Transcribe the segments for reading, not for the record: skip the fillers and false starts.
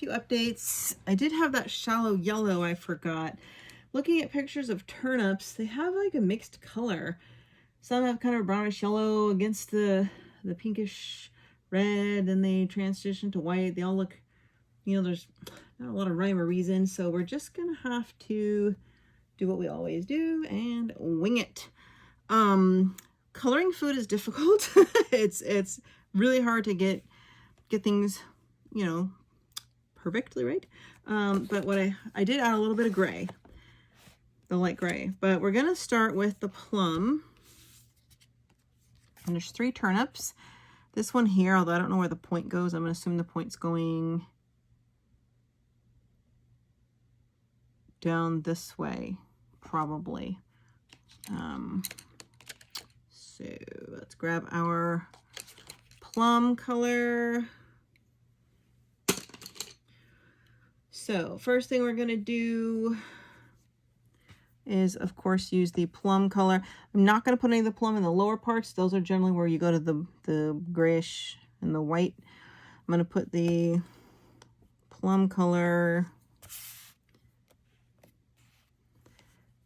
few updates. I did have that shallow yellow I forgot. Looking at pictures of turnips, they have like a mixed color. Some have kind of brownish yellow against the pinkish red, and they transition to white. They all look, you know, there's not a lot of rhyme or reason, so we're just gonna have to do what we always do and wing it. Coloring food is difficult. it's really hard to get things, you know, perfectly right. But what I did add a little bit of gray, the light gray, but we're gonna start with the plum. And there's 3 turnips. This one here, although I don't know where the point goes, I'm gonna assume the point's going down this way, probably. So let's grab our plum color. So first thing we're gonna do is, of course, use the plum color. I'm not going to put any of the plum in the lower parts. Those are generally where you go to the grayish and the white. I'm going to put the plum color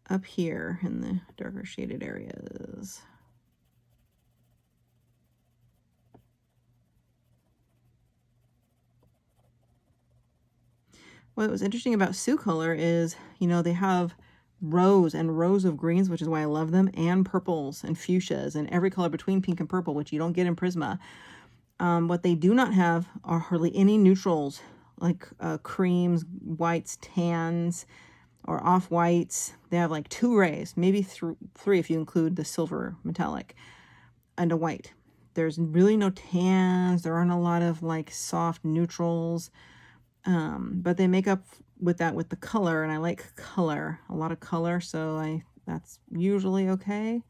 up here in the darker shaded areas. What was interesting about Soucolor is, you know, they have rows and rows of greens, which is why I love them, and purples and fuchsias and every color between pink and purple, which you don't get in Prisma. What they do not have are hardly any neutrals, like creams, whites, tans, or off-whites. They have like 2 grays, maybe 3 if you include the silver metallic, and a white. There's really no tans. There aren't a lot of like soft neutrals. But they make up with that with the color, and I like color, a lot of color, so that's usually okay.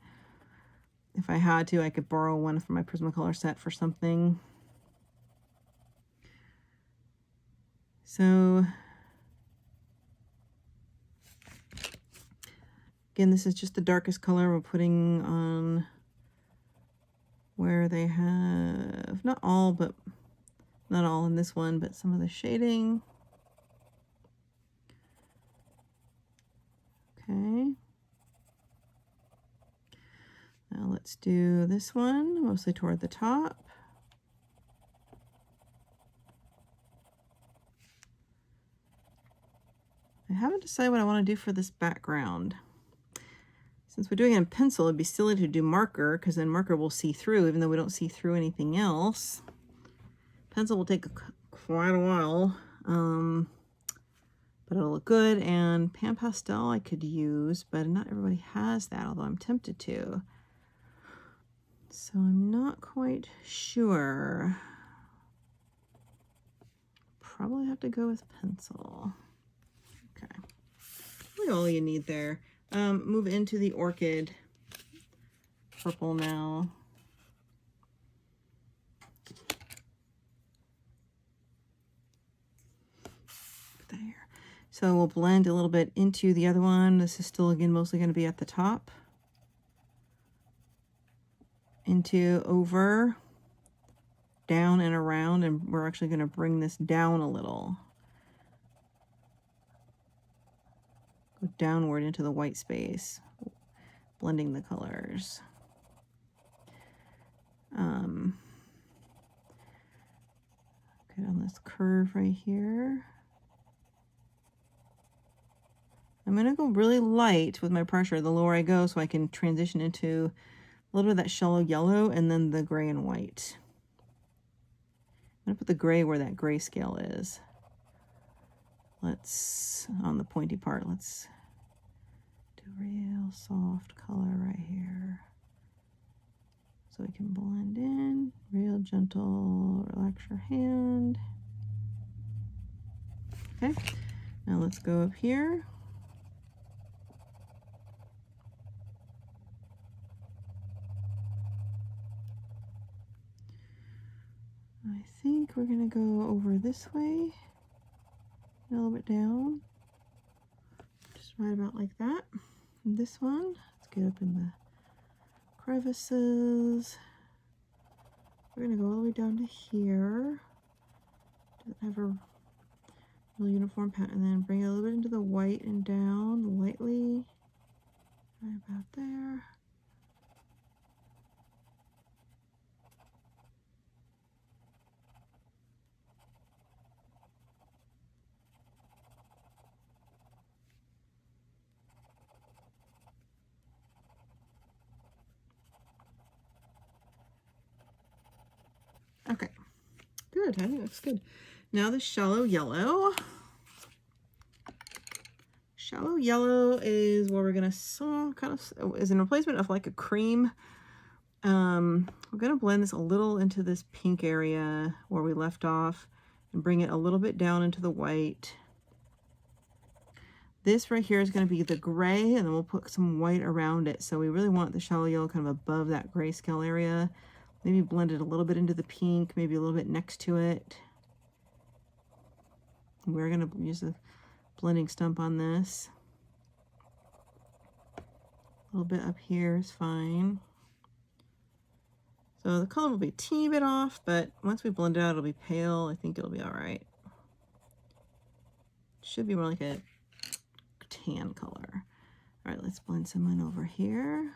If I had to, I could borrow one from my Prismacolor set for something. So again, this is just the darkest color we're putting on where they have, not all, but not all in this one, but some of the shading. Okay. Now let's do this one, mostly toward the top. I haven't decided what I want to do for this background. Since we're doing it in pencil, it'd be silly to do marker, because then marker will see through, even though we don't see through anything else. Pencil will take quite a while, but it'll look good. And pan pastel I could use, but not everybody has that, although I'm tempted to. So I'm not quite sure. Probably have to go with pencil. Okay, really all you need there. Move into the orchid purple now. There. So we'll blend a little bit into the other one. This is still, again, mostly going to be at the top. Into, over, down, and around, and we're actually going to bring this down a little. Go downward into the white space, blending the colors. Okay, on this curve right here. I'm going to go really light with my pressure the lower I go, so I can transition into a little bit of that shallow yellow and then the gray and white. I'm going to put the gray where that gray scale is. Let's, on the pointy part, let's do real soft color right here. So we can blend in, real gentle, relax your hand. Okay, now let's go up here. I think we're gonna go over this way, a little bit down, just right about like that. And this one, let's get up in the crevices. We're gonna go all the way down to here. Doesn't have a Real uniform pattern, and then bring it a little bit into the white and down lightly. Right about there. Okay, good. I think that's good. Now the shallow yellow. Shallow yellow is where we're gonna kind of is in replacement of like a cream. We're gonna blend this a little into this pink area where we left off and bring it a little bit down into the white. This right here is going to be the gray, and then we'll put some white around it. So we really want the shallow yellow kind of above that grayscale area. Maybe blend it a little bit into the pink, maybe a little bit next to it. We're going to use a blending stump on this. A little bit up here is fine. So the color will be a teeny bit off, but once we blend it out, it'll be pale. I think it'll be all right. Should be more like a tan color. All right, let's blend some in over here.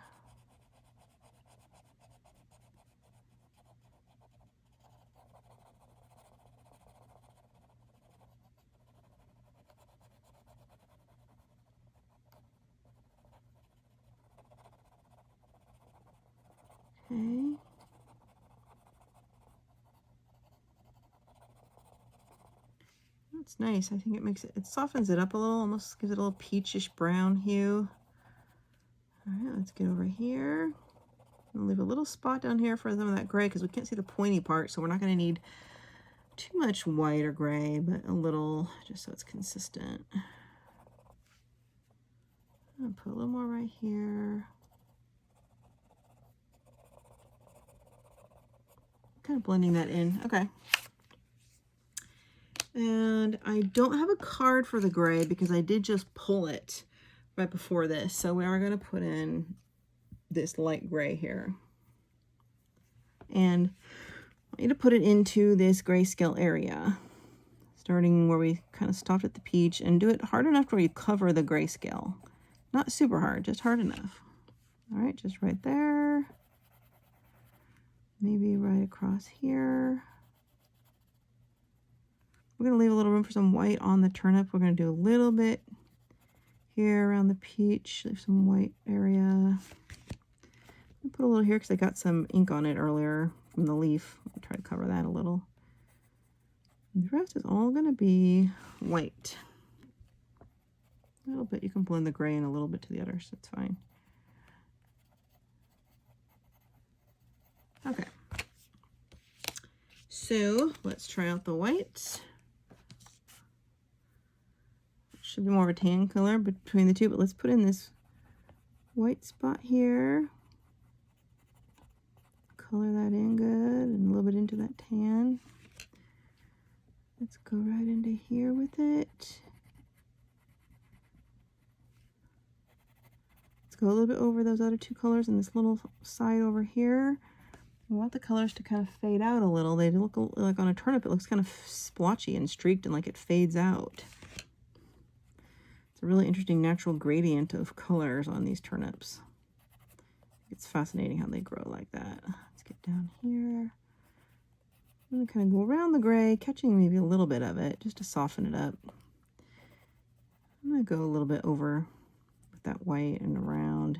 Okay. That's nice. I think it makes it softens it up a little, almost gives it a little peachish brown hue. All right, let's get over here. I'll leave a little spot down here for some of that gray because we can't see the pointy part, so we're not going to need too much white or gray, but a little just so it's consistent. I'll put a little more right here. Kind of blending that in. Okay. And I don't have a card for the gray because I did just pull it right before this. So we are going to put in this light gray here. And I want you to put it into this grayscale area, starting where we kind of stopped at the peach, and do it hard enough where you cover the grayscale. Not super hard, just hard enough. All right, just right there. Maybe right across here. We're going to leave a little room for some white on the turnip. We're going to do a little bit here around the peach. Leave some white area. I'll put a little here because I got some ink on it earlier from the leaf. I'll try to cover that a little. And the rest is all going to be white. A little bit. You can blend the gray in a little bit to the other, so it's fine. Okay. So let's try out the whites. Should be more of a tan color between the two, but let's put in this white spot here. Color that in good and a little bit into that tan. Let's go right into here with it. Let's go a little bit over those other two colors and this little side over here. We want the colors to kind of fade out a little. They look like on a turnip, it looks kind of splotchy and streaked and like it fades out. It's a really interesting natural gradient of colors on these turnips. It's fascinating how they grow like that. Let's get down here. I'm going to kind of go around the gray, catching maybe a little bit of it just to soften it up. I'm going to go a little bit over with that white and around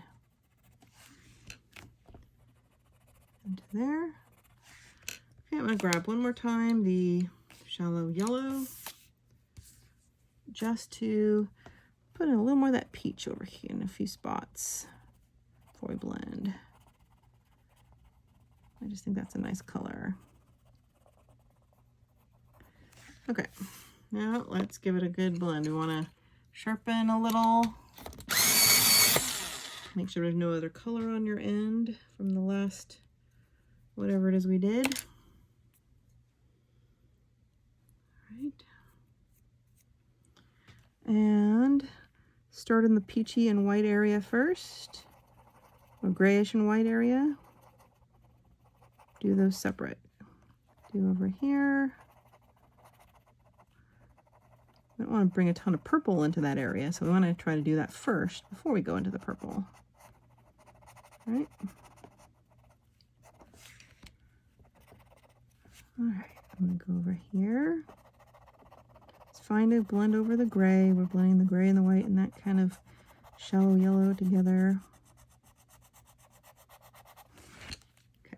into there. Okay, I'm going to grab one more time the shallow yellow just to put in a little more of that peach over here in a few spots before we blend. I just think that's a nice color. Okay, now let's give it a good blend. We want to sharpen a little. Make sure there's no other color on your end from the last, whatever it is we did. All right. And start in the peachy and white area first, or grayish and white area. Do those separate. Do over here. We don't want to bring a ton of purple into that area, so we want to try to do that first before we go into the purple. All right. All right, I'm going to go over here. It's fine to blend over the gray. We're blending the gray and the white and that kind of shallow yellow together. Okay,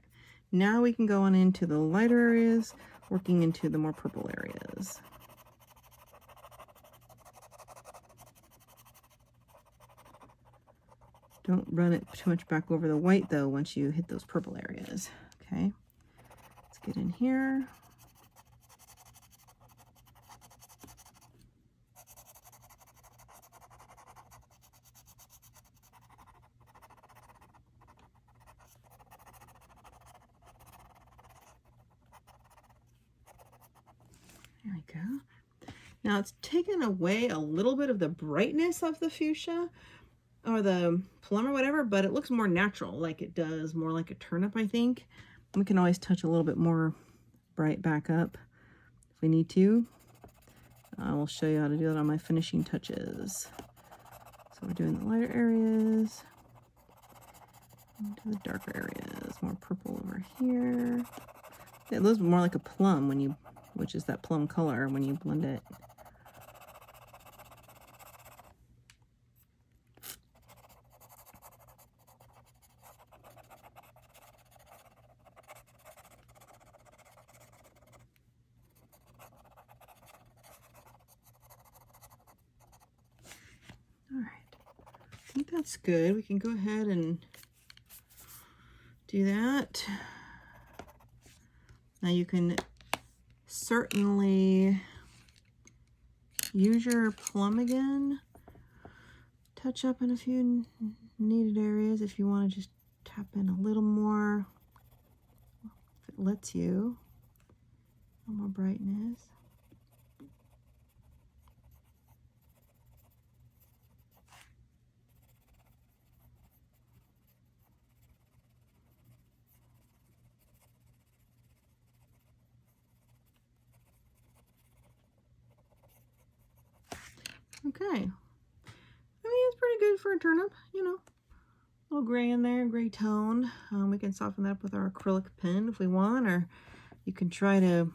now we can go on into the lighter areas, working into the more purple areas. Don't run it too much back over the white though once you hit those purple areas. Okay, let's get in here. There we go. Now it's taken away a little bit of the brightness of the fuchsia or the plum or whatever, but it looks more natural, like it does, more like a turnip, I think. We can always touch a little bit more bright back up if we need to. I will show you how to do it on my finishing touches. So we're doing the lighter areas, into the darker areas, more purple over here. Yeah, it looks more like a plum when you, which is that plum color when you blend it. I think that's good. We can go ahead and do that. Now you can certainly use your plum again. Touch up in a few needed areas if you want to just tap in a little more. If it lets you. A little more brightness. Okay, I mean, it's pretty good for a turnip, you know. A little gray in there, gray tone. We can soften that up with our acrylic pen if we want, or you can try to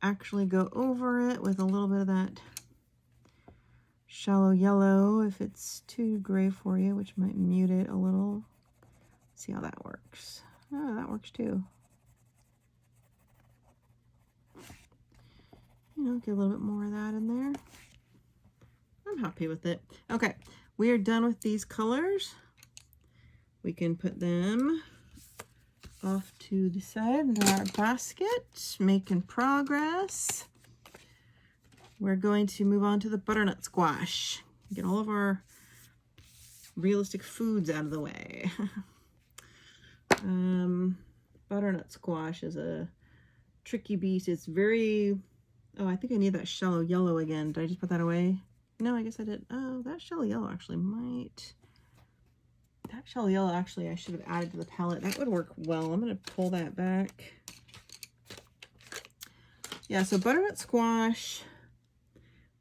actually go over it with a little bit of that shallow yellow if it's too gray for you, which might mute it a little. See how that works. Oh, that works too. You know, get a little bit more of that in there. I'm happy with it. Okay, we are done with these colors. We can put them off to the side in our basket, making progress. We're going to move on to the butternut squash. Get all of our realistic foods out of the way. Butternut squash is a tricky beast. It's very, oh, I think I need that shallow yellow again. Did I just put that away? No, I guess I did. Oh, that shallow yellow actually might. That shallow yellow actually I should have added to the palette. That would work well. I'm going to pull that back. Yeah, so butternut squash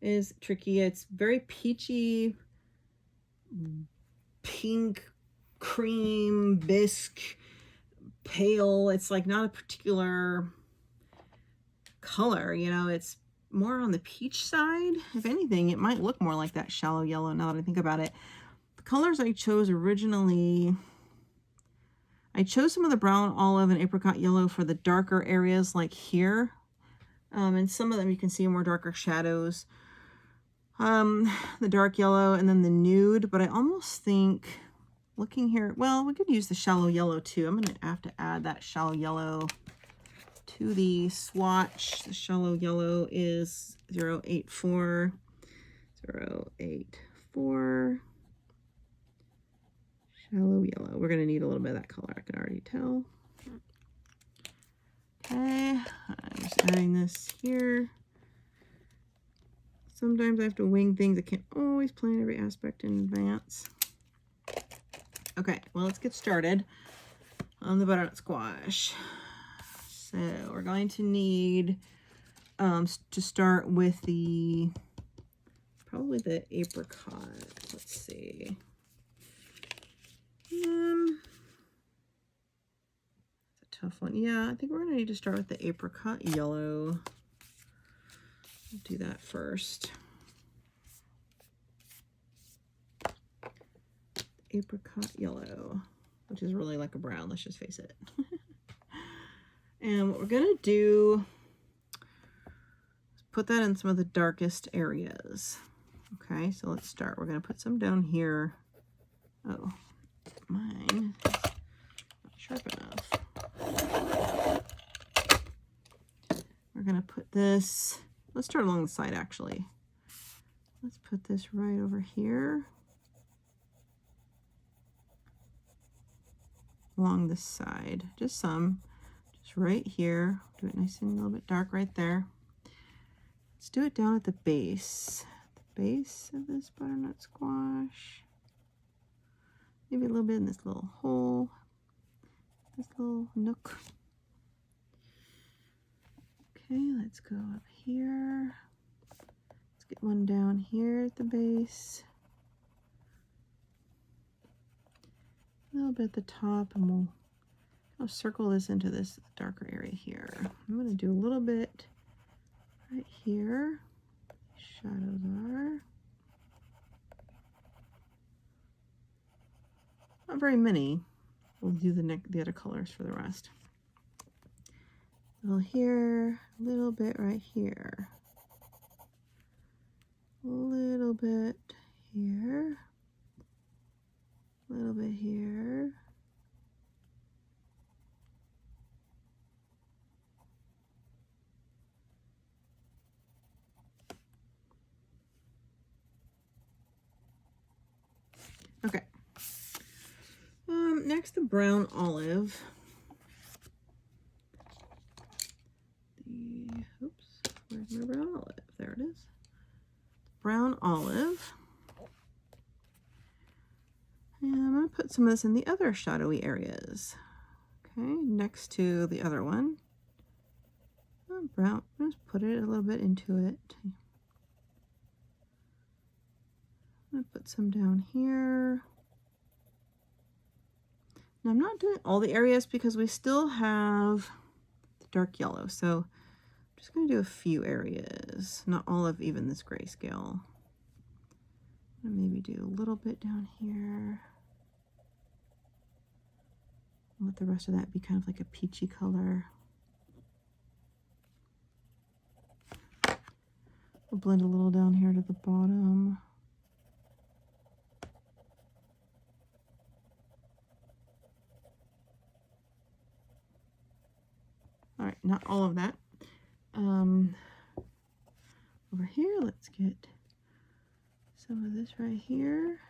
is tricky. It's very peachy, pink, cream, bisque, pale. It's like not a particular color, you know, it's more on the peach side. If anything, it might look more like that shallow yellow now that I think about it. The colors I chose originally, I chose some of the brown, olive, and apricot yellow for the darker areas like here. And some of them you can see more darker shadows. The dark yellow and then the nude, but I almost think looking here, well, we could use the shallow yellow too. I'm going to have to add that shallow yellow to the swatch. The shallow yellow is 084, 084, shallow yellow. We're going to need a little bit of that color, I can already tell. Okay, I'm just adding this here. Sometimes I have to wing things. I can't always plan every aspect in advance. Okay, well, let's get started on the butternut squash. So we're going to need to start with the probably the apricot. Let's see. It's a tough one. Yeah, I think we're gonna need to start with the apricot yellow. I'll do that first. Apricot yellow, which is really like a brown, let's just face it. And what we're gonna do is put that in some of the darkest areas. Okay, so let's start. We're gonna put some down here. Oh, mine is not sharp enough. We're gonna put this, let's start along the side actually. Let's put this right over here. Along this side, just right here. Do it nice and a little bit dark right there. Let's do it down at the base of this butternut squash. Maybe a little bit in this little hole, this little nook. Okay, let's go up here. Let's get one down here at the base. A little bit at the top, and I'll circle this into this darker area here. I'm going to do a little bit right here. Shadows are not very many. We'll do the other colors for the rest. A little here, a little bit right here, a little bit here. A little bit here. Okay. Next, the brown olive. Oops, where's my brown olive? There it is. Brown olive. And I'm going to put some of this in the other shadowy areas. Okay, next to the other one. Oh, brown, just put it a little bit into it. I'm going to put some down here. Now I'm not doing all the areas because we still have the dark yellow. So I'm just going to do a few areas, not all of even this grayscale. Maybe do a little bit down here. Let the rest of that be kind of like a peachy color. We'll blend a little down here to the bottom. All right, not all of that. Over here, let's get some of this right here.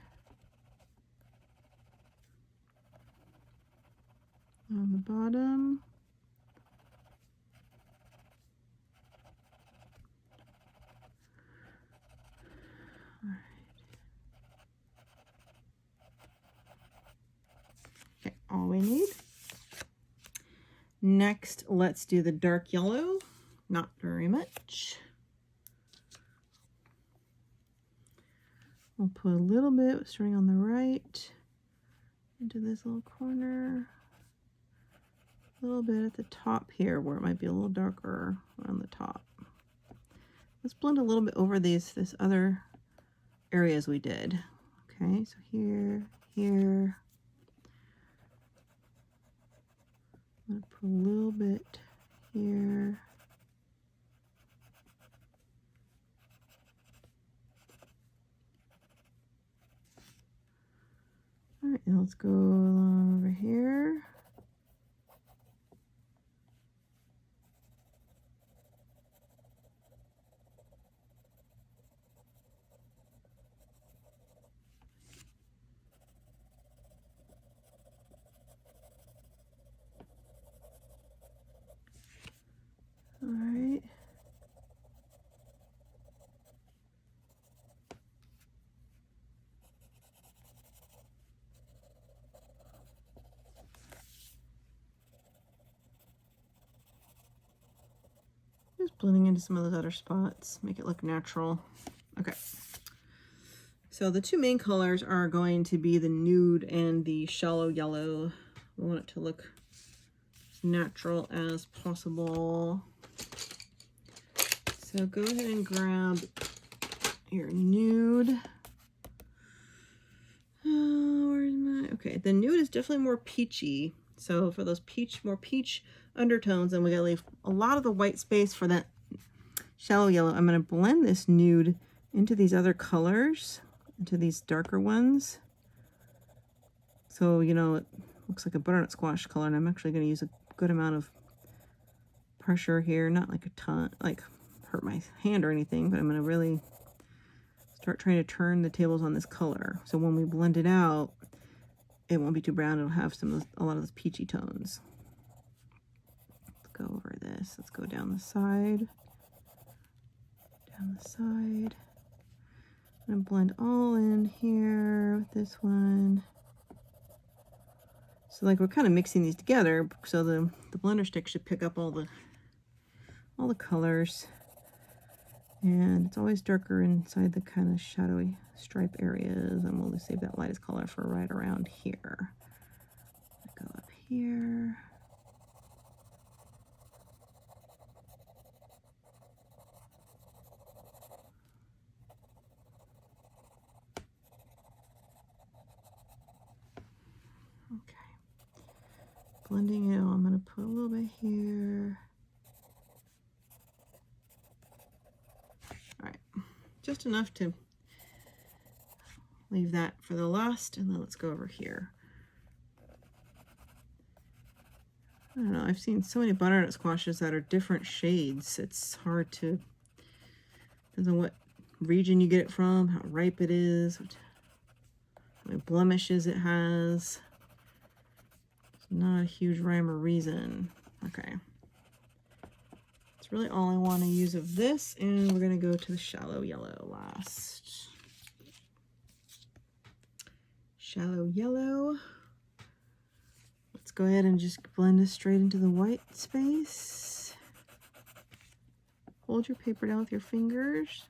On the bottom. All right. Okay, all we need. Next, let's do the dark yellow. Not very much. We'll put a little bit starting on the right into this little corner. A little bit at the top here where it might be a little darker on the top. Let's blend a little bit over this other areas we did. Okay, so here, here. I'm gonna put a little bit here. All right, now let's go along over here. All right. Just blending into some of those other spots, make it look natural. Okay. So the two main colors are going to be the nude and the shallow yellow. We want it to look as natural as possible. So go ahead and grab your nude. Where's my, okay, the nude is definitely more peachy. So for those more peach undertones, and we gotta leave a lot of the white space for that shallow yellow. I'm gonna blend this nude into these other colors, into these darker ones. So, you know, it looks like a butternut squash color, and I'm actually gonna use a good amount of pressure here, not like a ton, like hurt my hand or anything, but I'm gonna really start trying to turn the tables on this color. So when we blend it out, it won't be too brown. It'll have a lot of those peachy tones. Let's go over this. Let's go down the side. Down the side. I'm gonna blend all in here with this one. So like we're kind of mixing these together, so the blender stick should pick up all the colors. And it's always darker inside the kind of shadowy stripe areas, and we'll just save that lightest color for right around here. Go up here. Okay. Blending it, I'm going to put a little bit here. All right, just enough to leave that for the last, and then let's go over here. I don't know, I've seen so many butternut squashes that are different shades. It's hard to, depends on what region you get it from, how ripe it is, how many blemishes it has. It's not a huge rhyme or reason. Okay. That's really all I want to use of this, and we're going to go to the shallow yellow last. Shallow yellow. Let's go ahead and just blend this straight into the white space. Hold your paper down with your fingers.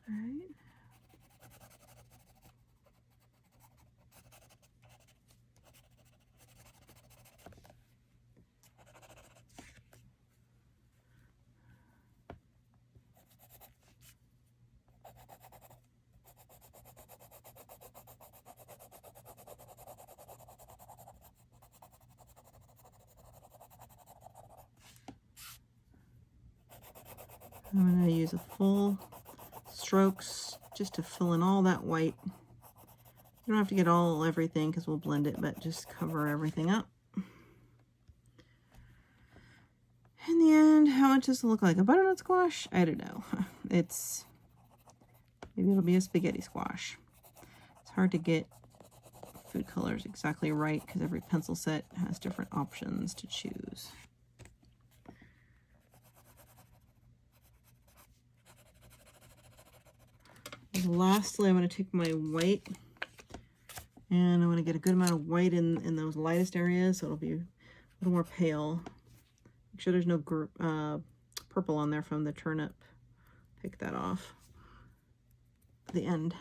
All right. I'm going to use a full strokes just to fill in all that white. You don't have to get everything because we'll blend it, but just cover everything up. In the end, how much does it look like? A butternut squash? I don't know. Maybe it'll be a spaghetti squash. It's hard to get food colors exactly right because every pencil set has different options to choose. Lastly, I'm going to take my white, and I'm going to get a good amount of white in those lightest areas, so it'll be a little more pale. Make sure there's no purple on there from the turnip. Pick that off at the end.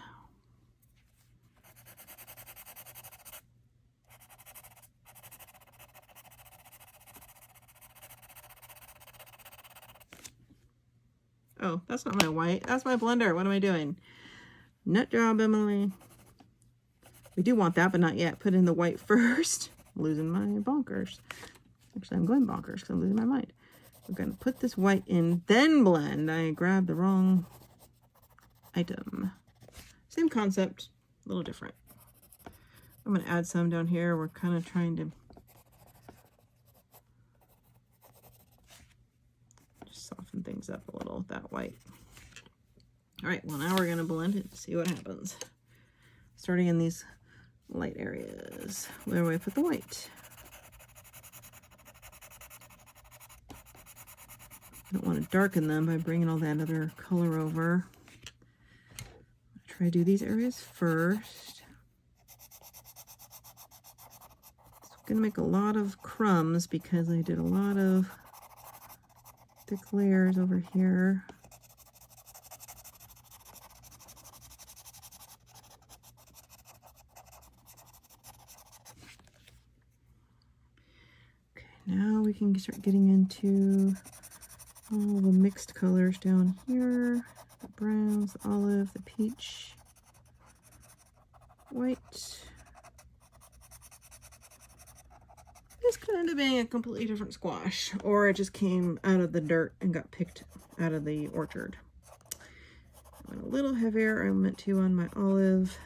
Oh, that's not my white. That's my blender. What am I doing? Nut job, Emily. We do want that, but not yet. Put in the white first. I'm losing my bonkers. Actually, I'm going bonkers because I'm losing my mind. We're going to put this white in, then blend. I grabbed the wrong item. Same concept, a little different. I'm going to add some down here. We're kind of trying to just soften things up a little with that white. All right, well, now we're going to blend it and see what happens. Starting in these light areas. Where do I put the white? I don't want to darken them by bringing all that other color over. Try to do these areas first. gonna make a lot of crumbs because I did a lot of thick layers over here. Okay, now we can start getting into all the mixed colors down here. The browns, the olive, the peach, white. This could end up being a completely different squash, or it just came out of the dirt and got picked out of the orchard. I went a little heavier. I meant to on my olive.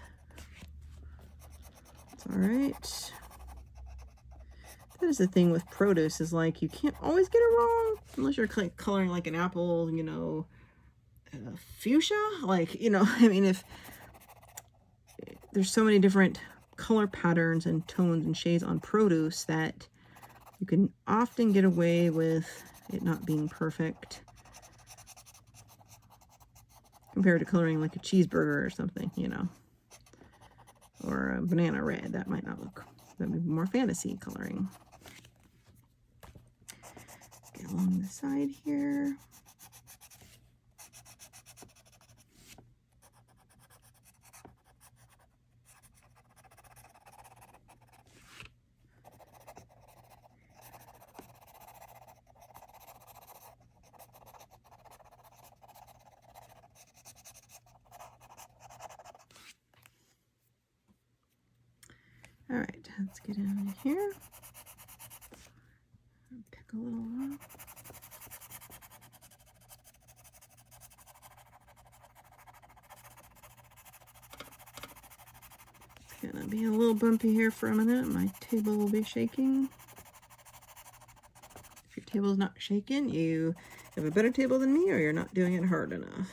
It's all right. That is the thing with produce, is like you can't always get it wrong unless you're coloring like an apple, you know, fuchsia. Like, you know, I mean, if there's so many different color patterns and tones and shades on produce that you can often get away with it not being perfect compared to coloring like a cheeseburger or something, you know, or a banana red. That might not look, that would be more fantasy coloring. Get along the side here. All right, let's get in here. Pick a little up. It's gonna be a little bumpy here for a minute. My table will be shaking. If your table is not shaking, you have a better table than me, or you're not doing it hard enough.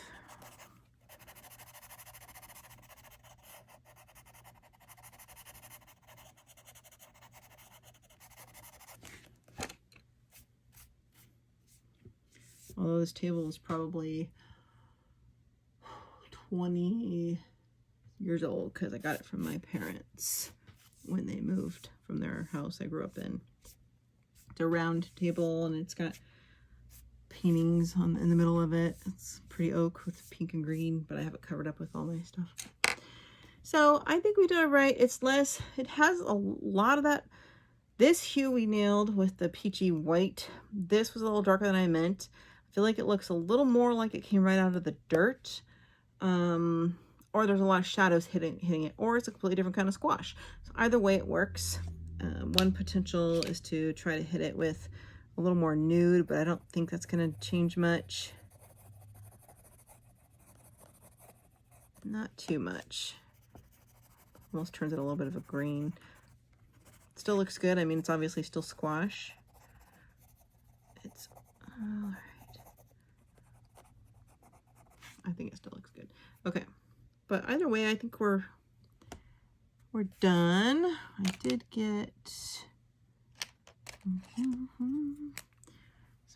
Although this table is probably 20 years old because I got it from my parents when they moved from their house I grew up in. It's a round table and it's got paintings in the middle of it. It's pretty oak with pink and green, but I have it covered up with all my stuff. So I think we did it right. It's less, it has a lot of that. This hue we nailed with the peachy white. This was a little darker than I meant. I feel like it looks a little more like it came right out of the dirt. Or there's a lot of shadows hitting it, or it's a completely different kind of squash. So either way it works. One potential is to try to hit it with a little more nude, but I don't think that's going to change much. Not too much. Almost turns it a little bit of a green. Still looks good. I mean, it's obviously still squash. It's all right. I think it still looks good. Okay, but either way, I think we're done. I did get some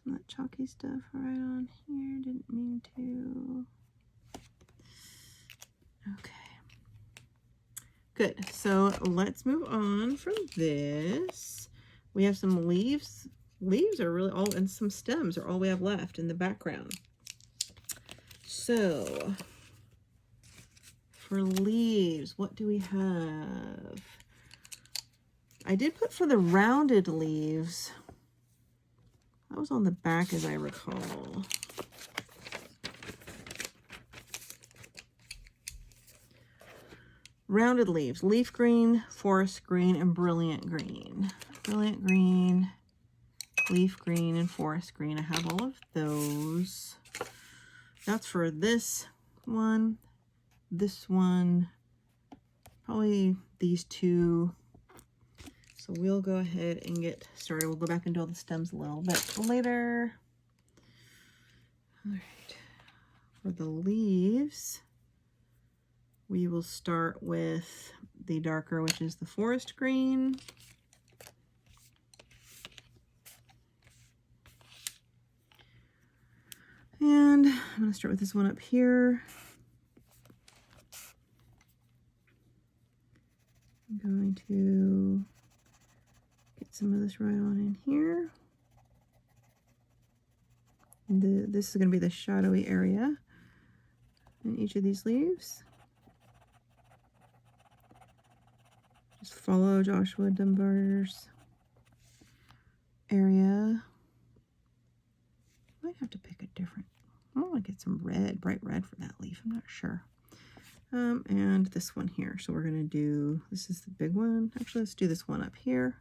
of that chalky stuff right on here. Didn't mean to. Okay. Good. So let's move on from this. We have some leaves. Leaves are really all, and some stems are all we have left in the background. So for leaves, what do we have? I did put for the rounded leaves. That was on the back, as I recall. Rounded leaves, leaf green, forest green, and brilliant green. Brilliant green, leaf green, and forest green. I have all of those. That's for this one, probably these two. So we'll go ahead and get started. We'll go back and do all the stems a little bit later. All right, for the leaves, we will start with the darker, which is the forest green. And I'm going to start with this one up here. I'm going to some of this right on in here. This is going to be the shadowy area in each of these leaves. Just follow Joshua Dunbar's area. Might have to pick a different, I want to get some red, bright red for that leaf. I'm not sure. And this one here. So we're going to do, this is the big one. Actually, let's do this one up here.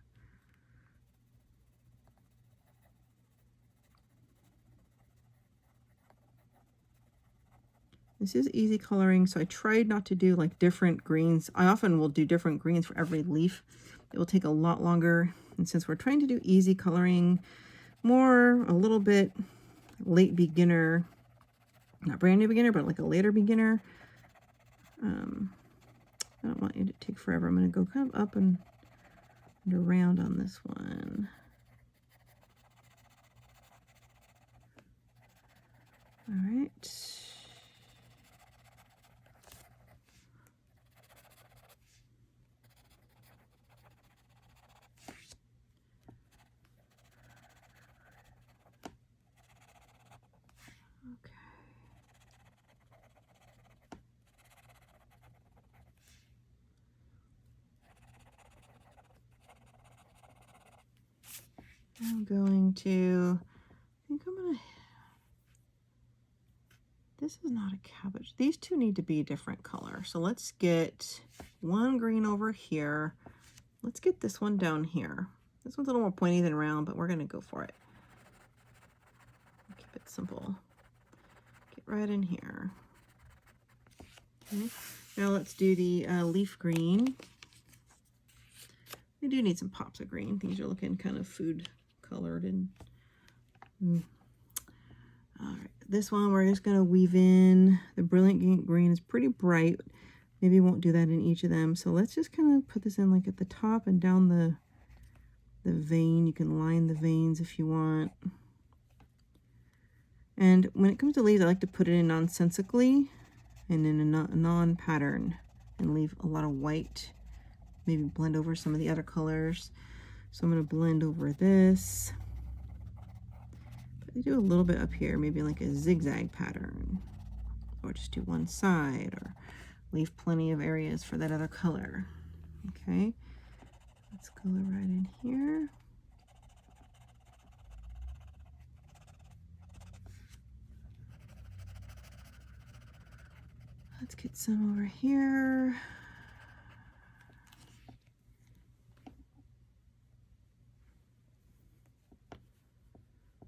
This is easy coloring, so I tried not to do like different greens. I often will do different greens for every leaf. It will take a lot longer. And since we're trying to do easy coloring, a little bit late beginner, not brand new beginner, but like a later beginner, I don't want you to take forever. I'm going to go kind of up and around on this one. All right. I'm going to, this is not a cabbage. These two need to be a different color. So let's get one green over here. Let's get this one down here. This one's a little more pointy than round, but we're going to go for it. Keep it simple. Get right in here. Okay. Now let's do the leaf green. We do need some pops of green. These are looking kind of food colored. And all right, this one we're just going to weave in. The brilliant green is pretty bright. Maybe won't do that in each of them. So let's just kind of put this in like at the top and down the vein. You can line the veins if you want. And when it comes to leaves, I like to put it in nonsensically and in a non-pattern and leave a lot of white. Maybe blend over some of the other colors. So I'm going to blend over this. But I do a little bit up here, maybe like a zigzag pattern. Or just do one side, or leave plenty of areas for that other color. Okay, let's color right in here. Let's get some over here.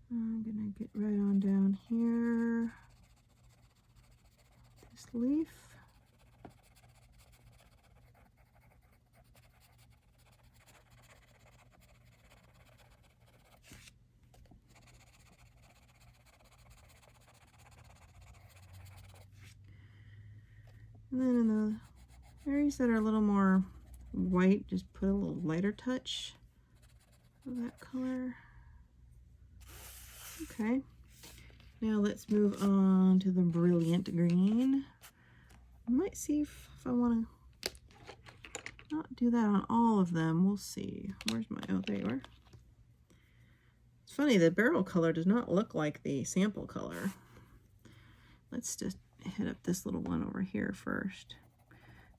I'm gonna get right on down here. This leaf. And then in the areas that are a little more white, just put a little lighter touch of that color. Okay, now let's move on to the brilliant green. I might see if I want to not do that on all of them. We'll see. Where's my, oh, there you are. It's funny, the barrel color does not look like the sample color. Let's just hit up this little one over here first.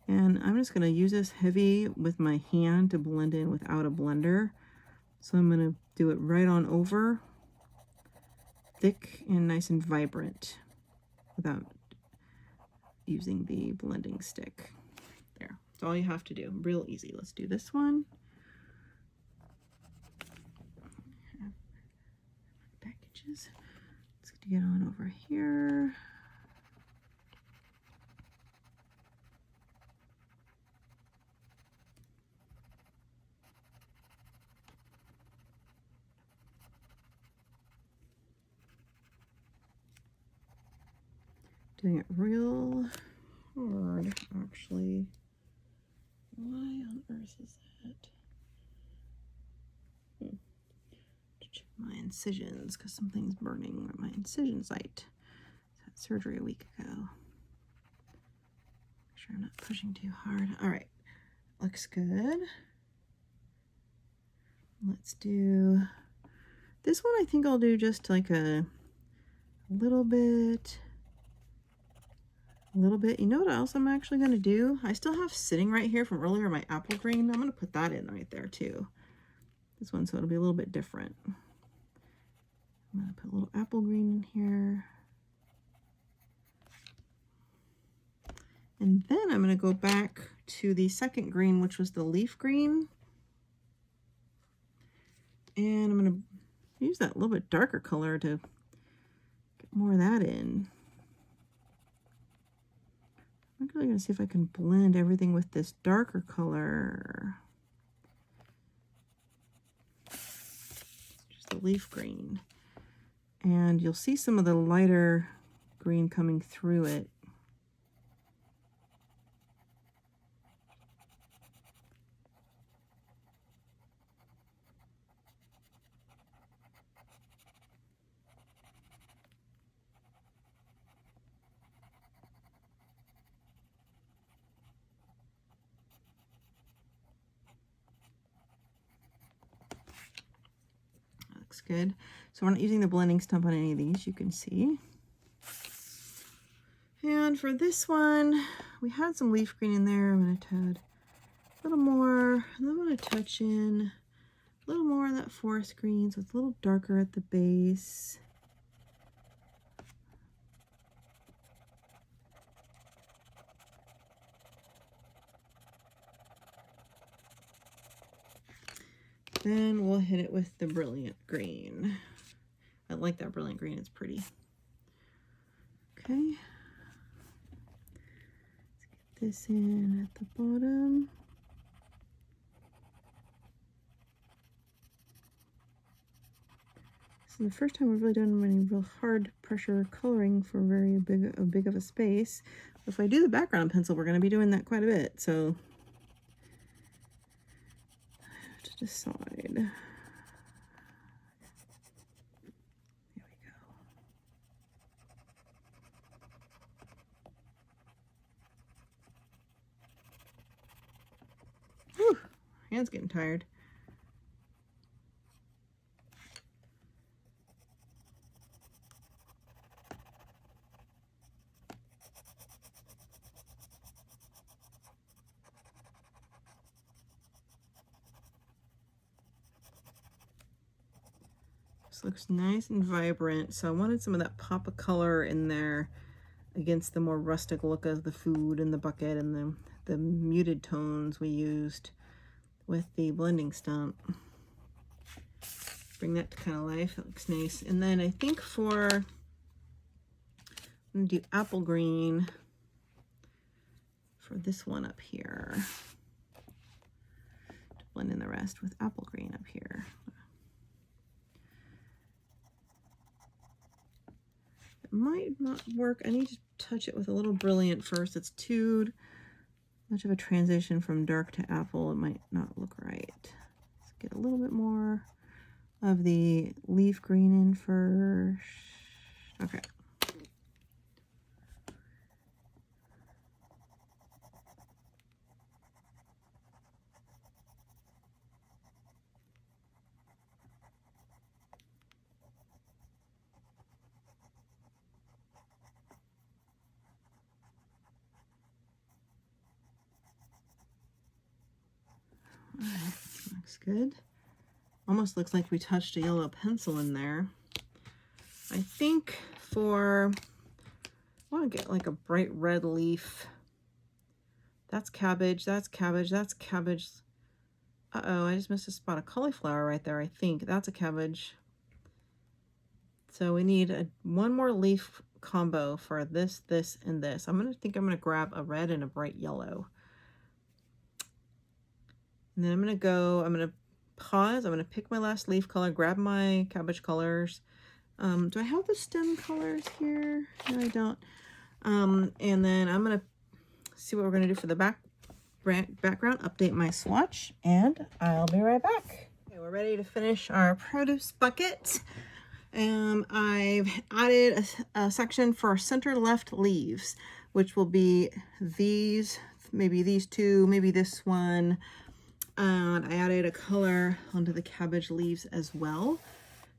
And I'm just going to use this heavy with my hand to blend in without a blender. So I'm going to do it right on over. Thick and nice and vibrant without using the blending stick. There, that's all you have to do. Real easy. Let's do this one. Packages. Let's get on over here. Doing it real hard, actually. Why on earth is that? To check my incisions, because something's burning at my incision site. I had surgery a week ago. Make sure I'm not pushing too hard. All right, looks good. Let's do this one. I think I'll do just like a little bit. You know what else I'm actually going to do? I still have sitting right here from earlier my apple green. I'm going to put that in right there too. This one, so it'll be a little bit different. I'm going to put a little apple green in here. And then I'm going to go back to the second green, which was the leaf green. And I'm going to use that little bit darker color to get more of that in. I'm really going to see if I can blend everything with this darker color. Just the leaf green. And you'll see some of the lighter green coming through it. Looks good. So we're not using the blending stump on any of these, you can see. And for this one, we had some leaf green in there. I'm going to add a little more, and I'm going to touch in a little more of that forest green, so it's a little darker at the base. Then we'll hit it with the brilliant green. I like that brilliant green, it's pretty. Okay. Let's get this in at the bottom. This is the first time we've really done any real hard pressure coloring for very big of a space. If I do the background pencil, we're going to be doing that quite a bit, so decide. There we go. Whew, hand's getting tired. Looks nice and vibrant, so I wanted some of that pop of color in there against the more rustic look of the food and the bucket and the muted tones we used with the blending stump. Bring that to kind of life. It looks nice. And then I think I'm gonna do apple green for this one up here, to blend in the rest with apple green up here. It might not work. I need to touch it with a little brilliant first. It's too much of a transition from dark to apple. It might not look right. Let's get a little bit more of the leaf green in first. Okay. Looks good. Almost looks like we touched a yellow pencil in there. I think I want to get like a bright red leaf. That's cabbage, that's cabbage, that's cabbage. Uh-oh, I just missed a spot of cauliflower right there, I think. That's a cabbage. So we need one more leaf combo for this, this, and this. I'm gonna grab a red and a bright yellow. And then I'm gonna pause. I'm gonna pick my last leaf color, grab my cabbage colors. Do I have the stem colors here? No, I don't. And then I'm gonna see what we're gonna do for the background, update my swatch, and I'll be right back. Okay, we're ready to finish our produce bucket. I've added a section for center left leaves, which will be these, maybe these two, maybe this one. and I added a color onto the cabbage leaves as well.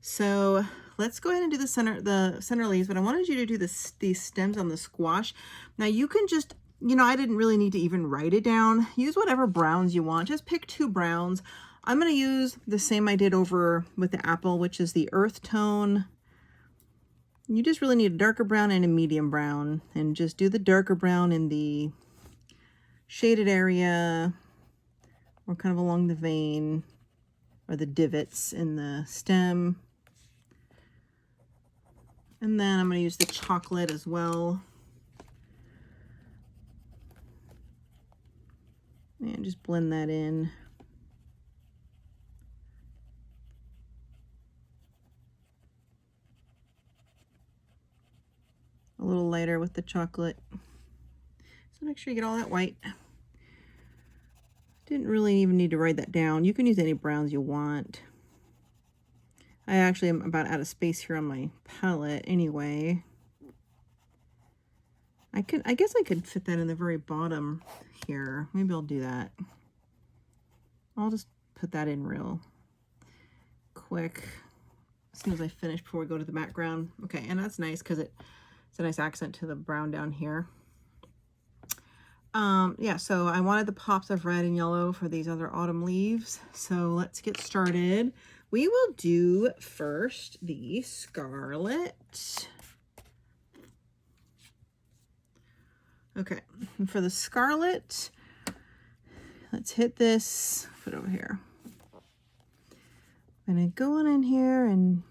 So let's go ahead and do the center leaves, but I wanted you to do these stems on the squash. Now you can just, you know, I didn't really need to even write it down. Use whatever browns you want. Just pick 2 browns. I'm going to use the same I did over with the apple, which is the earth tone. You just really need a darker brown and a medium brown, and just do the darker brown in the shaded area or kind of along the vein or the divots in the stem. And then I'm going to use the chocolate as well. And just blend that in. A little lighter with the chocolate. So make sure you get all that white. Didn't really even need to write that down. You can use any browns you want. I actually am about out of space here on my palette anyway. I guess I could fit that in the very bottom here. Maybe I'll do that. I'll just put that in real quick as soon as I finish before we go to the background. Okay, and that's nice because it's a nice accent to the brown down here. Yeah, so I wanted the pops of red and yellow for these other autumn leaves. So let's get started. We will do first the scarlet. Okay, and for the scarlet, let's hit this, put it over here. I'm gonna go on in here, and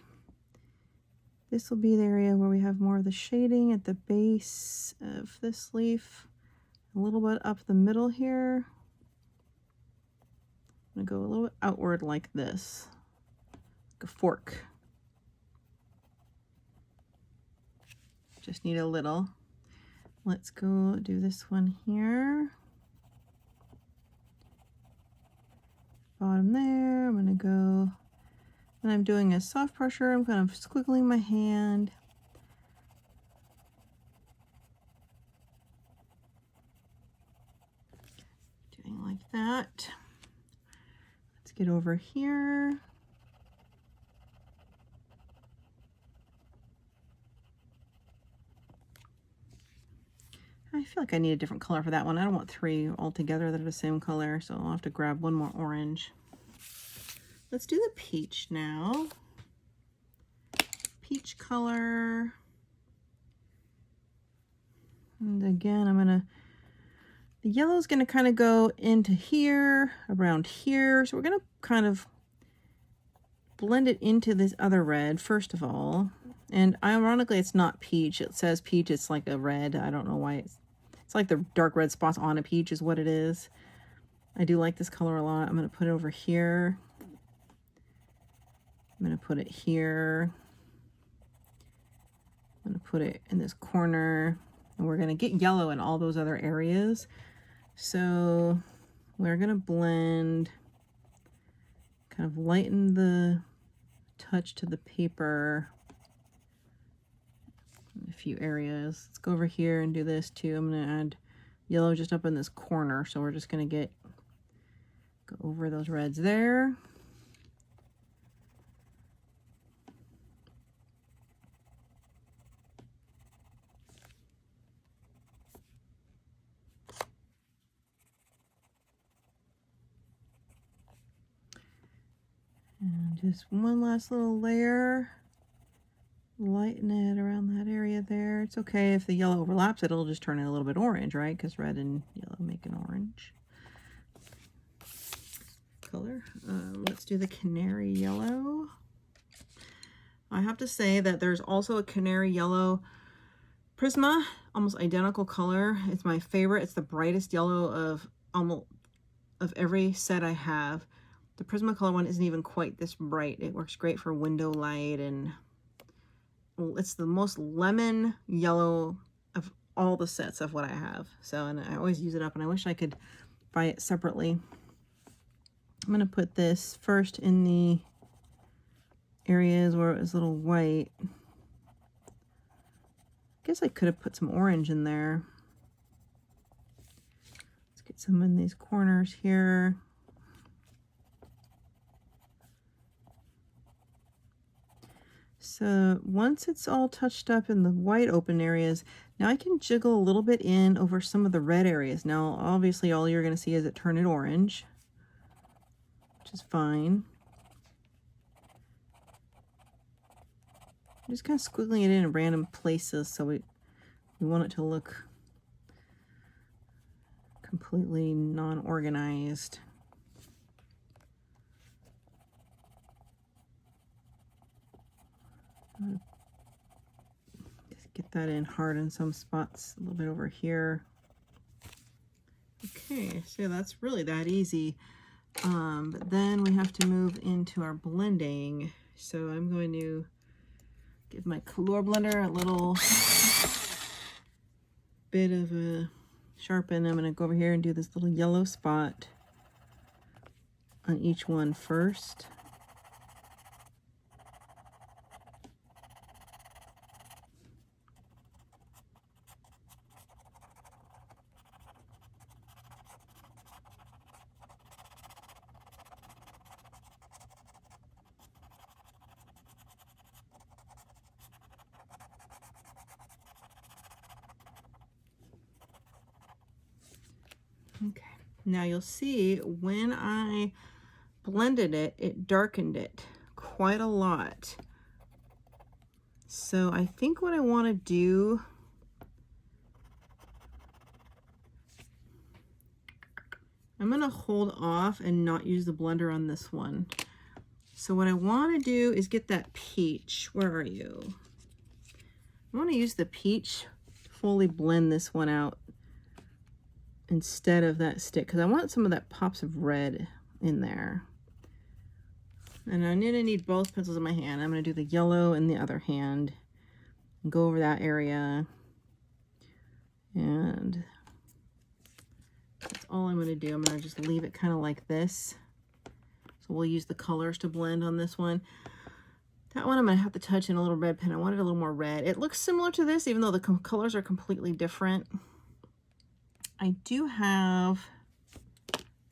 this will be the area where we have more of the shading at the base of this leaf. A little bit up the middle here. I'm gonna go a little bit outward like this, like a fork. Just need a little. Let's go do this one here. Bottom there, I'm gonna go, and I'm doing a soft pressure. I'm kind of squiggling my hand. Doing like that. Let's get over here. I feel like I need a different color for that one. I don't want 3 all together that are the same color, so I'll have to grab one more orange. Let's do the peach now. Peach color. And again, the yellow is gonna kind of go into here, around here. So we're gonna kind of blend it into this other red, first of all. And ironically, it's not peach. It says peach, it's like a red. I don't know why it's like the dark red spots on a peach is what it is. I do like this color a lot. I'm going to put it over here. I'm going to put it here. I'm going to put it in this corner. And we're going to get yellow in all those other areas. So we're going to blend, kind of lighten the touch to the paper. A few areas. Let's go over here and do this too. I'm going to add yellow just up in this corner. So we're just going to go over those reds there. And just one last little layer. Lighten it around that area there. It's okay if the yellow overlaps, it'll just turn it a little bit orange, right? Because red and yellow make an orange color. Let's do the canary yellow. I have to say that there's also a canary yellow Prisma, almost identical color. It's my favorite. It's the brightest yellow of every set I have. The Prismacolor one isn't even quite this bright. It works great for window light, and it's the most lemon yellow of all the sets of what I have. So, and I always use it up, and I wish I could buy it separately. I'm going to put this first in the areas where it was a little white. I guess I could have put some orange in there. Let's get some in these corners here. So once it's all touched up in the white open areas, now I can jiggle a little bit in over some of the red areas. Now, obviously all you're going to see is it turn it orange, which is fine. I'm just kind of squiggling it in random places so we want it to look completely non-organized. Just get that in hard in some spots, a little bit over here. Okay, so that's really that easy. But then we have to move into our blending. So I'm going to give my color blender a little bit of a sharpen. I'm going to go over here and do this little yellow spot on each one first. Okay, now you'll see when I blended it, it darkened it quite a lot. So I think what I want to do, I'm going to hold off and not use the blender on this one. So what I want to do is get that peach. Where are you? I want to use the peach, fully blend this one out instead of that stick, because I want some of that pops of red in there. And I'm going to need both pencils in my hand. I'm going to do the yellow in the other hand and go over that area. And that's all I'm going to do. I'm going to just leave it kind of like this. So we'll use the colors to blend on this one. That one I'm going to have to touch in a little red pen. I want it a little more red. It looks similar to this, even though the colors are completely different. I do have,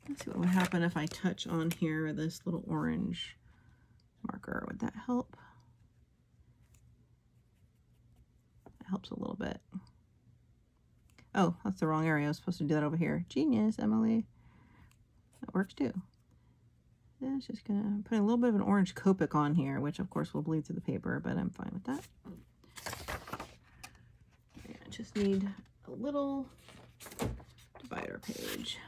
let's see what would happen if I touch on here this little orange marker. Would that help? That helps a little bit. Oh, that's the wrong area. I was supposed to do that over here. Genius, Emily. That works too. Yeah, it's just gonna put a little bit of an orange Copic on here, which of course will bleed through the paper, but I'm fine with that. Yeah, I just need a little divider page.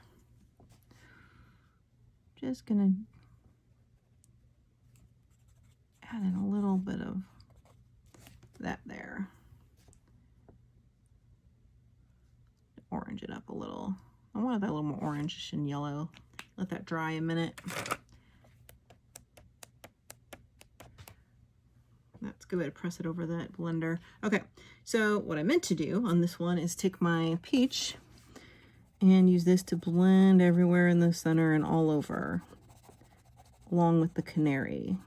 Just gonna add in a little bit of that there. Orange it up a little. I wanted that a little more orange and yellow. Let that dry a minute. That's a good way to press it over that blender. Okay, so what I meant to do on this one is take my peach and use this to blend everywhere in the center and all over, along with the canary.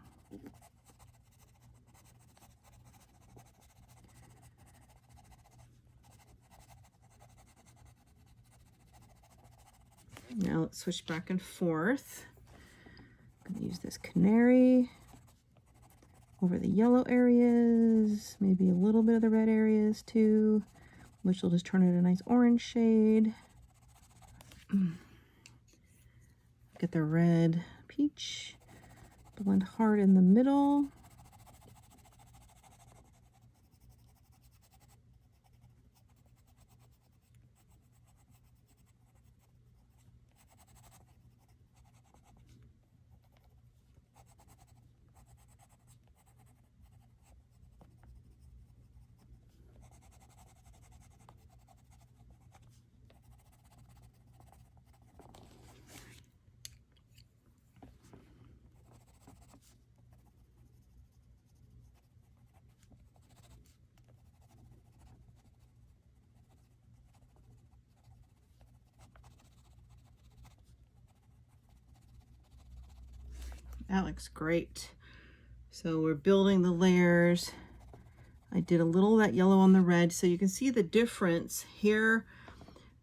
Now let's switch back and forth. I'm going to use this canary over the yellow areas, maybe a little bit of the red areas too, which will just turn it a nice orange shade. Get the red peach, blend hard in the middle. That looks great. So we're building the layers. I did a little of that yellow on the red, so you can see the difference. Here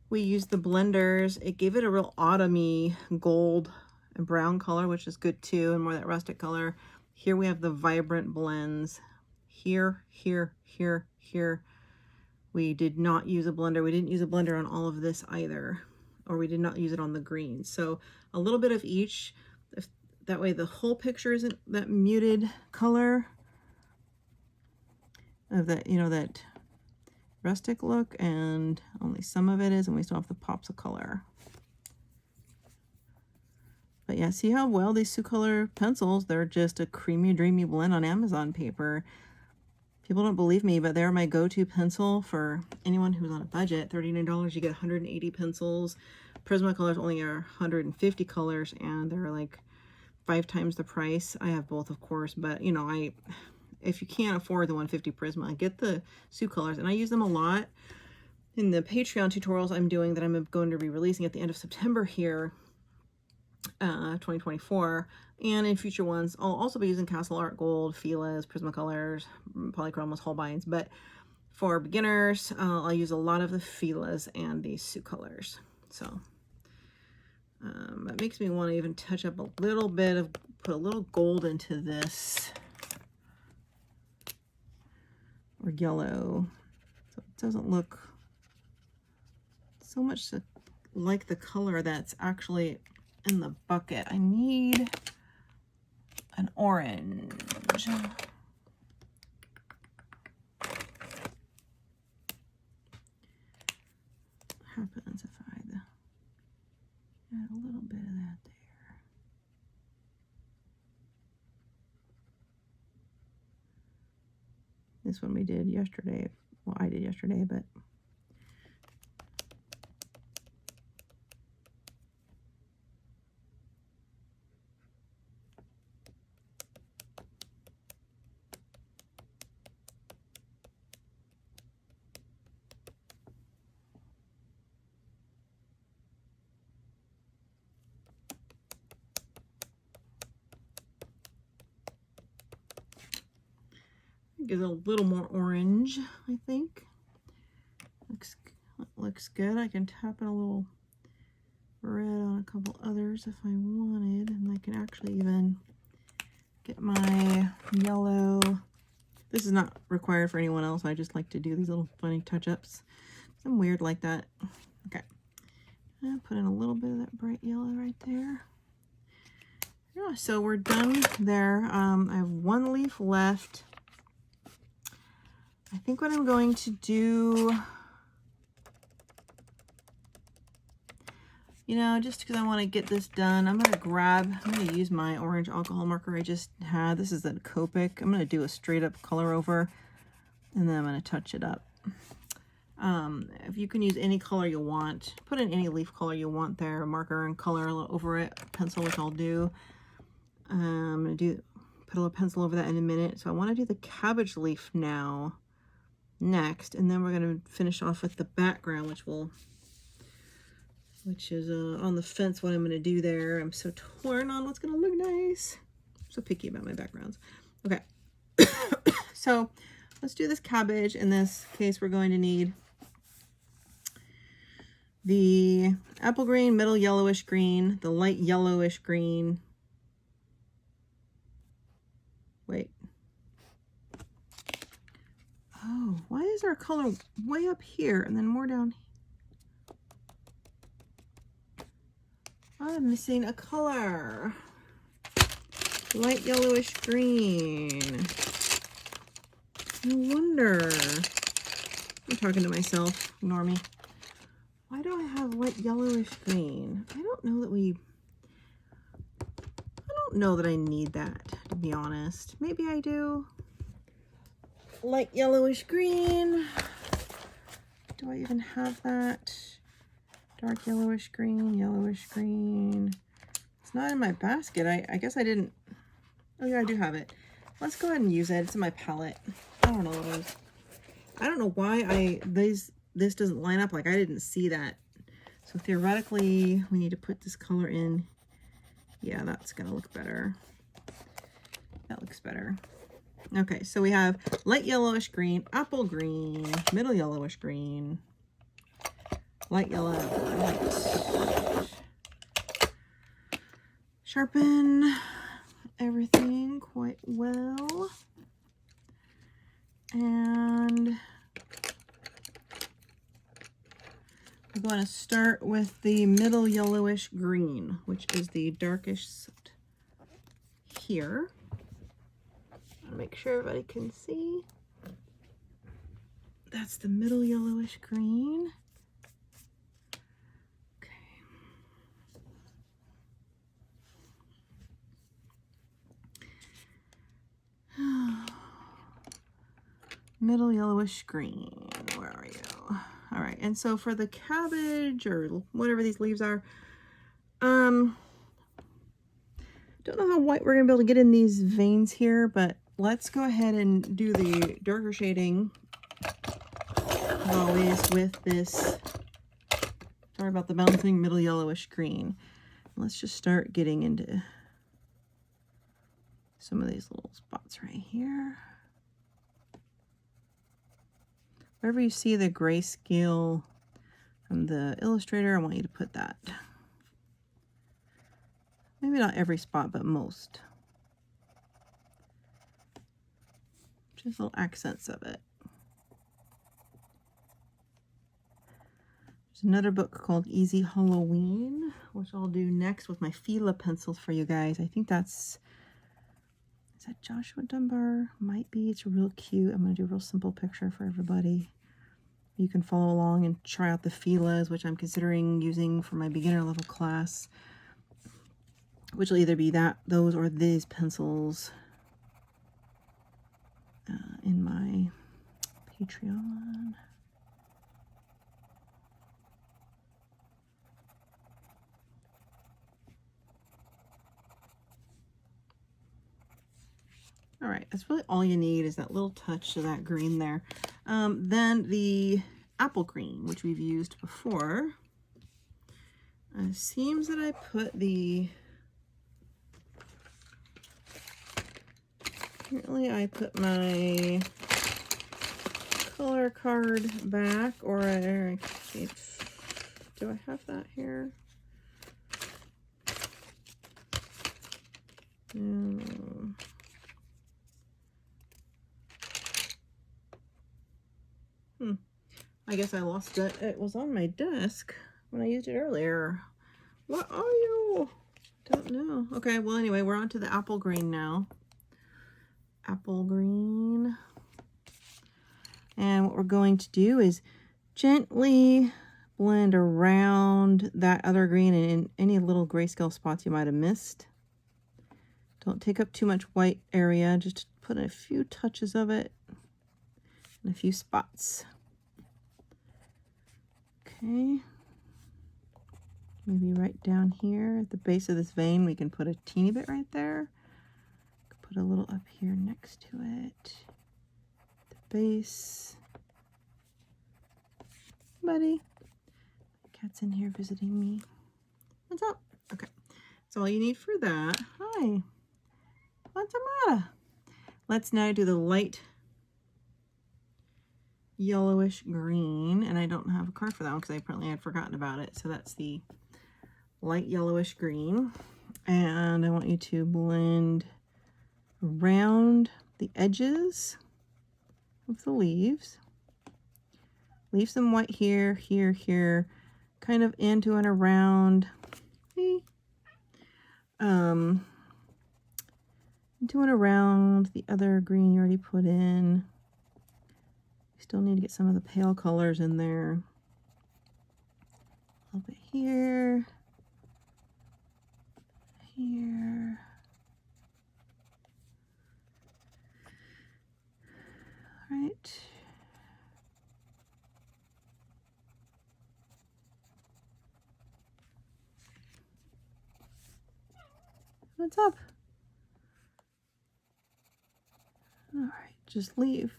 we used the blenders. It gave it a real autumny gold and brown color, which is good too, and more that rustic color. Here we have the vibrant blends. here, here, here, here. We did not use a blender. We didn't use a blender on all of this either, or we did not use it on the green. So a little bit of each, if that way the whole picture isn't that muted color of that, you know, that rustic look, and only some of it is, and we still have the pops of color. But yeah, see how well these Soucolor pencils, they're just a creamy, dreamy blend on Amazon paper. People don't believe me, but they're my go-to pencil for anyone who's on a budget. $39, you get 180 pencils. Prismacolors only are 150 colors, and they're like 5 times the price. I have both, of course, but you know, if you can't afford the 150 Prisma, get the Soucolors, and I use them a lot in the Patreon tutorials I'm doing that I'm going to be releasing at the end of September here, 2024, and in future ones. I'll also be using Castle Art Gold, Fila's, Prismacolors, Polychromos, Holbeins, but for beginners, I'll use a lot of the Fila's and the Soucolors. So that makes me want to even touch up a little bit of, put a little gold into this, or yellow, so it doesn't look so much like the color that's actually in the bucket. I need an orange. What happens if I add a little bit of that there? This one we did yesterday. Well, I did yesterday, but gives it a little more orange, I think. Looks good. I can tap in a little red on a couple others if I wanted, and I can actually even get my yellow. This is not required for anyone else. I just like to do these little funny touch-ups. I'm weird like that. Okay. I'll put in a little bit of that bright yellow right there. Yeah, so we're done there. I have one leaf left. I think what I'm going to do, you know, just because I want to get this done, I'm going to use my orange alcohol marker I just had. This is a Copic. I'm going to do a straight up color over, and then I'm going to touch it up. If you can use any color you want, put in any leaf color you want there, marker and color over it, pencil, which I'll do. I'm going to put a little pencil over that in a minute. So I want to do the cabbage leaf now. Next, and then we're going to finish off with the background, which is on the fence. What I'm going to do there, I'm so torn on what's going to look nice. I'm so picky about my backgrounds. Okay. So let's do this cabbage. In this case, we're going to need the apple green, middle yellowish green, the light yellowish green. Wait. Oh, why is our color way up here and then more down here? I'm missing a color. Light yellowish green. No wonder. I'm talking to myself. Ignore me. Why do I have light yellowish green? I don't know that I need that, to be honest. Maybe I do. Light yellowish green. Do I even have that? Dark yellowish green, yellowish green. It's not in my basket. I guess I didn't. Oh yeah, I do have it. Let's go ahead and use it. It's in my palette. I don't know what it is. I don't know why this doesn't line up. Like, I didn't see that. So theoretically, we need to put this color in. Yeah, that's gonna look better. That looks better. Okay, so we have light yellowish green, apple green, middle yellowish green, light yellow, light. Sharpen everything quite well. And we're going to start with the middle yellowish green, which is the darkest here. Make sure everybody can see. That's the middle yellowish green. Okay. Middle yellowish green. Where are you? All right. And so for the cabbage or whatever these leaves are, don't know how white we're gonna be able to get in these veins here, but let's go ahead and do the darker shading always with this. Sorry about the bouncing middle yellowish green. Let's just start getting into some of these little spots right here. Wherever you see the grayscale from the illustrator, I want you to put that. Maybe not every spot, but most. Just little accents of it. There's another book called Easy Halloween, which I'll do next with my Fila pencils for you guys. I think that's, is that Joshua Dunbar? Might be. It's real cute. I'm going to do a real simple picture for everybody. You can follow along and try out the Filas, which I'm considering using for my beginner level class, which will either be those or these pencils in my Patreon. All right, that's really all you need is that little touch of that green there. Then the apple green, which we've used before. It seems that I put apparently I put my color card back, or do I have that here? No. I guess I lost it. It was on my desk when I used it earlier. What are you? Don't know. Okay, well anyway, we're on to the apple green now. Apple green. And what we're going to do is gently blend around that other green and in any little grayscale spots you might have missed. Don't take up too much white area, just put a few touches of it in a few spots. Okay, maybe right down here at the base of this vein, we can put a teeny bit right there. Put a little up here next to it. The base. Buddy, cat's in here visiting me. What's up? Okay, that's all you need for that. Hi, what's the matter? Let's now do the light yellowish green, and I don't have a card for that one because I apparently had forgotten about it. So that's the light yellowish green, and I want you to blend around the edges of the leaves. Leave some white here, here, here, kind of into and around, into and around the other green you already put in. Still need to get some of the pale colors in there. A little bit here, here. All right. What's up? All right, just leave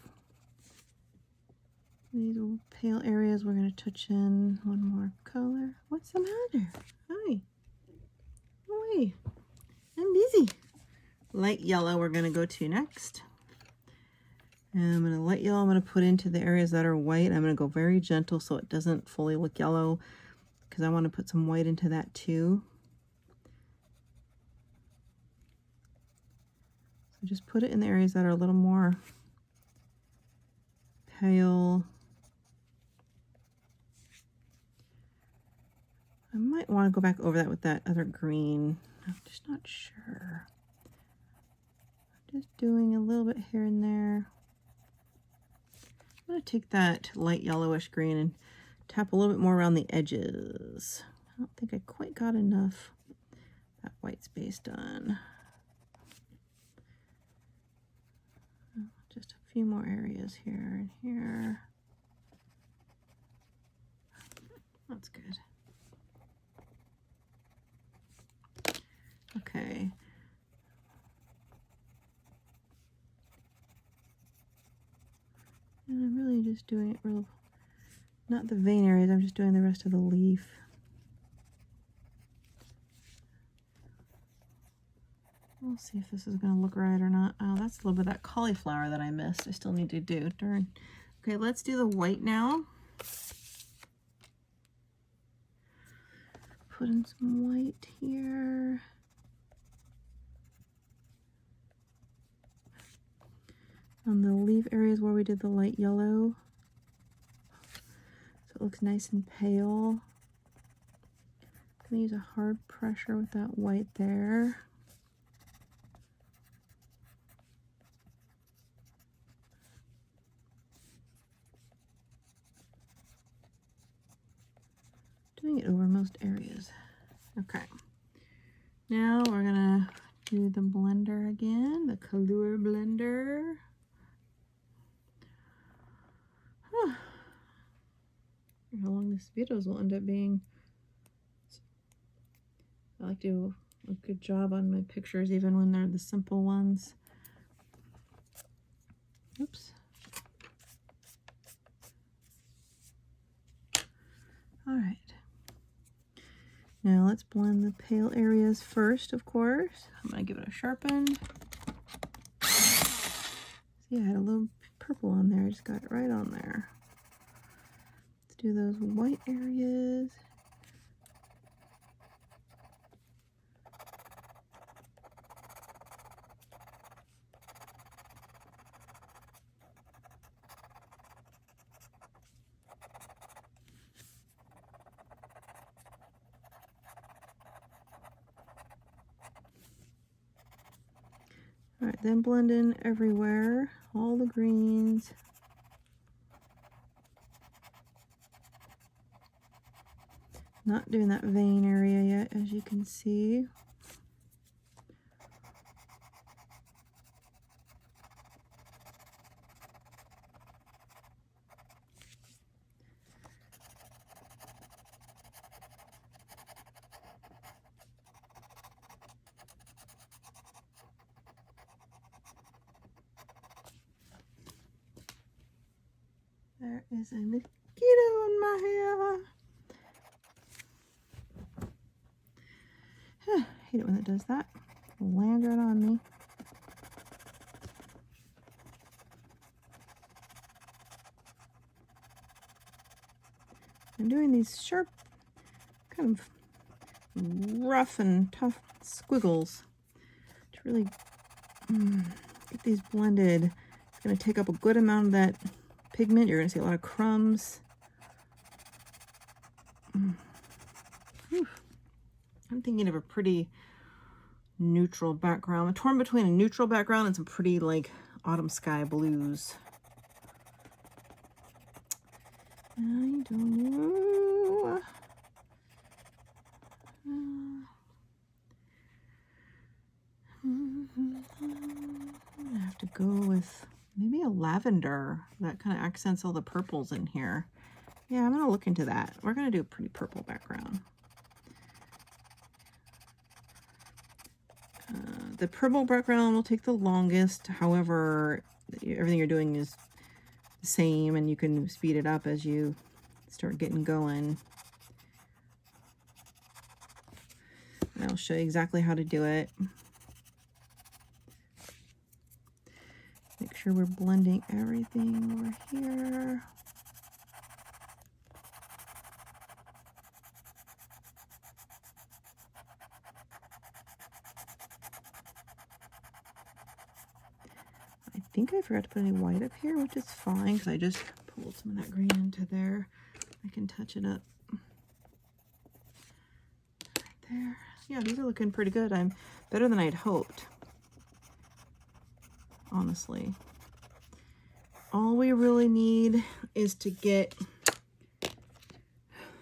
these little pale areas. We're going to touch in one more color. What's the matter? Hi. Away. I'm busy. Light yellow we're going to go to next. And I'm going to light yellow, I'm going to put into the areas that are white. I'm going to go very gentle so it doesn't fully look yellow, because I want to put some white into that too. So just put it in the areas that are a little more pale. I might want to go back over that with that other green. I'm just not sure. Just doing a little bit here and there. I'm going to take that light yellowish green and tap a little bit more around the edges. I don't think I quite got enough that white space done. Just a few more areas here and here. That's good. Okay. And I'm really just doing it real, not the vein areas, I'm just doing the rest of the leaf. We'll see if this is going to look right or not. Oh, that's a little bit of that cauliflower that I missed. I still need to do. Darn. Okay, let's do the white now. Put in some white here. On the leaf areas where we did the light yellow. So it looks nice and pale. I'm going to use a hard pressure with that white there. Doing it over most areas. Okay. Now we're going to do the blender again, the color blender. How long this videos will end up being. I like to do a good job on my pictures even when they're the simple ones. Oops. All right. Now let's blend the pale areas first, of course. I'm going to give it a sharpen. See, I had a little purple on there. I just got it right on there. Let's do those white areas. All right, then blend in everywhere, all the greens. Not doing that vein area yet, as you can see. There is a mosquito in my hair. I hate it when it does that. It'll land right on me. I'm doing these sharp, kind of rough and tough squiggles to really get these blended. It's going to take up a good amount of that pigment. You're going to see a lot of crumbs. I'm thinking of a pretty neutral background. I'm torn between a neutral background and some pretty like autumn sky blues. I don't know. I have to go with maybe a lavender. That kind of accents all the purples in here. Yeah, I'm going to look into that. We're going to do a pretty purple background. The purple background will take the longest. However, everything you're doing is the same, and you can speed it up as you start getting going. And I'll show you exactly how to do it. Make sure we're blending everything over here. I think I forgot to put any white up here, which is fine because I just pulled some of that green into there. I can touch it up right there. Yeah, these are looking pretty good. I'm better than I'd hoped, honestly. All we really need is to get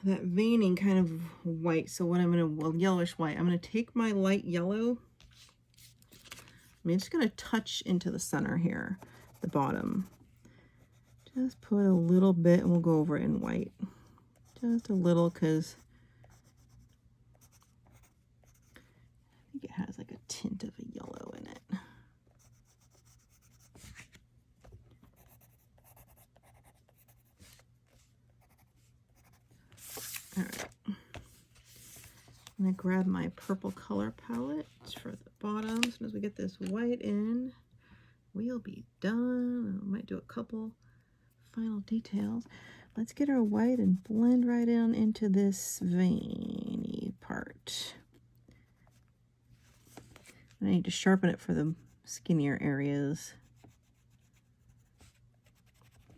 that veining kind of white. So what I'm going to, well, yellowish white, I'm going to take my light yellow. I'm just going to touch into the center here, the bottom. Just put a little bit and we'll go over it in white. Just a little, because I think it has like a tint of a yellow in it. All right. I'm going to grab my purple color palette for the bottom. As soon as we get this white in, we'll be done. We might do a couple final details. Let's get our white and blend right in into this veiny part. I need to sharpen it for the skinnier areas.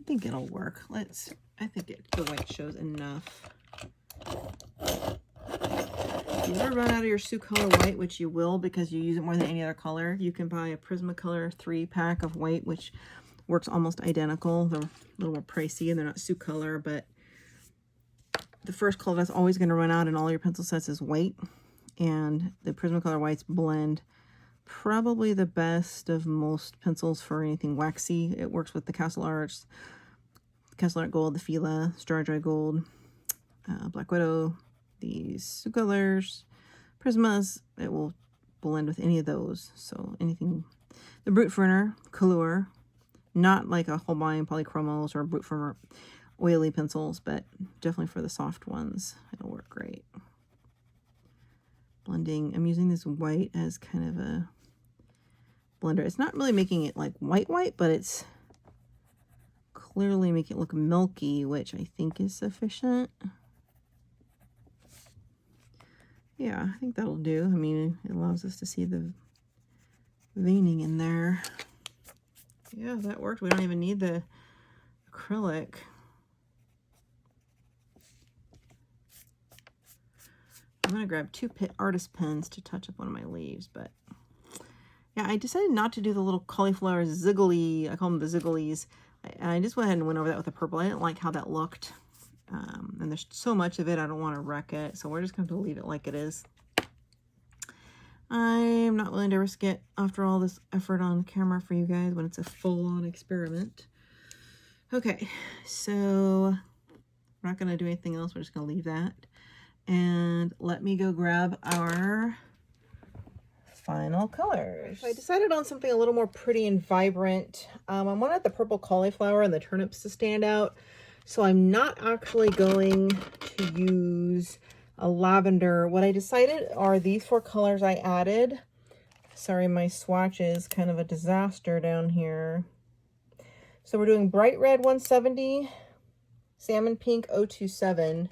I think it'll work. I think the white shows enough. If you ever run out of your Soucolor white, which you will because you use it more than any other color, you can buy a Prismacolor 3-pack of white, which works almost identical. They're a little more pricey and they're not Soucolor, but the first color that's always going to run out in all your pencil sets is white, and the Prismacolor whites blend probably the best of most pencils for anything waxy. It works with the Castle Art Gold, the Fila, Star Dry Gold, Black Widow, these Soucolors, Prismas. It will blend with any of those. So anything, the Brute Ferner, Couleur, not like a Holbein Polychromos or Brute Ferner oily pencils, but definitely for the soft ones, it'll work great. Blending, I'm using this white as kind of a blender. It's not really making it like white, but it's clearly making it look milky, which I think is sufficient. Yeah, I think that'll do. I mean, it allows us to see the veining in there. Yeah, that worked. We don't even need the acrylic. I'm going to grab 2 artist pens to touch up one of my leaves, but yeah, I decided not to do the little cauliflower ziggly. I call them the zigglies. I just went ahead and went over that with the purple. I didn't like how that looked. And there's so much of it, I don't want to wreck it. So we're just going to leave it like it is. I'm not willing to risk it after all this effort on camera for you guys when it's a full-on experiment. Okay, so we're not going to do anything else. We're just going to leave that. And let me go grab our final colors. I decided on something a little more pretty and vibrant. I wanted the purple cauliflower and the turnips to stand out. So I'm not actually going to use a lavender. What I decided are these 4 colors I added. Sorry, my swatch is kind of a disaster down here. So we're doing bright red 170, salmon pink 027,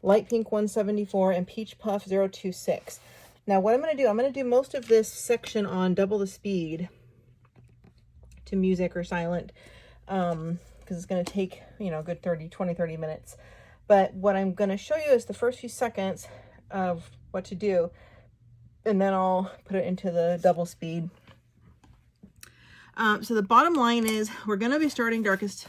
light pink 174, and peach puff 026. Now what I'm going to do most of this section on double the speed to music or silent, because it's going to take, you know, a good 20-30 minutes. But what I'm going to show you is the first few seconds of what to do, and then I'll put it into the double speed. So the bottom line is we're going to be starting darkest,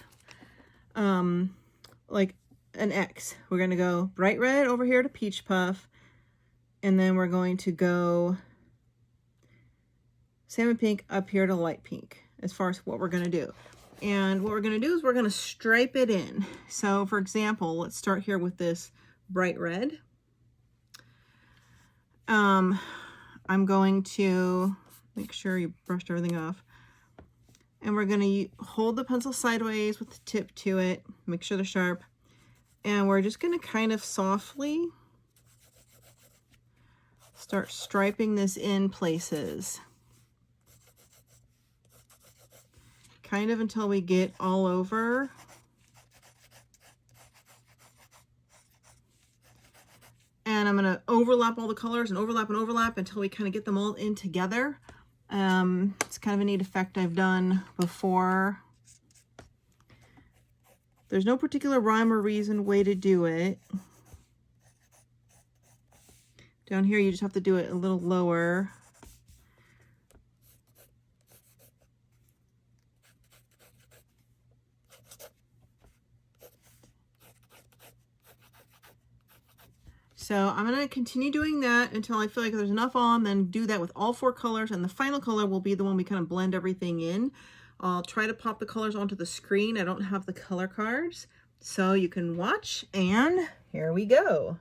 like an X. We're going to go bright red over here to peach puff, and then we're going to go salmon pink up here to light pink as far as what we're going to do. And what we're going to do is we're going to stripe it in. So for example, let's start here with this bright red. I'm going to make sure you brushed everything off. And we're going to hold the pencil sideways with the tip to it. Make sure they're sharp. And we're just going to kind of softly start striping this in places. Kind of until we get all over. And I'm going to overlap all the colors and overlap until we kind of get them all in together. It's kind of a neat effect I've done before. There's no particular rhyme or reason way to do it. Down here, you just have to do it a little lower. So I'm going to continue doing that until I feel like there's enough on, then do that with all 4 colors, and the final color will be the one we kind of blend everything in. I'll try to pop the colors onto the screen. I don't have the color cards, so you can watch, and here we go.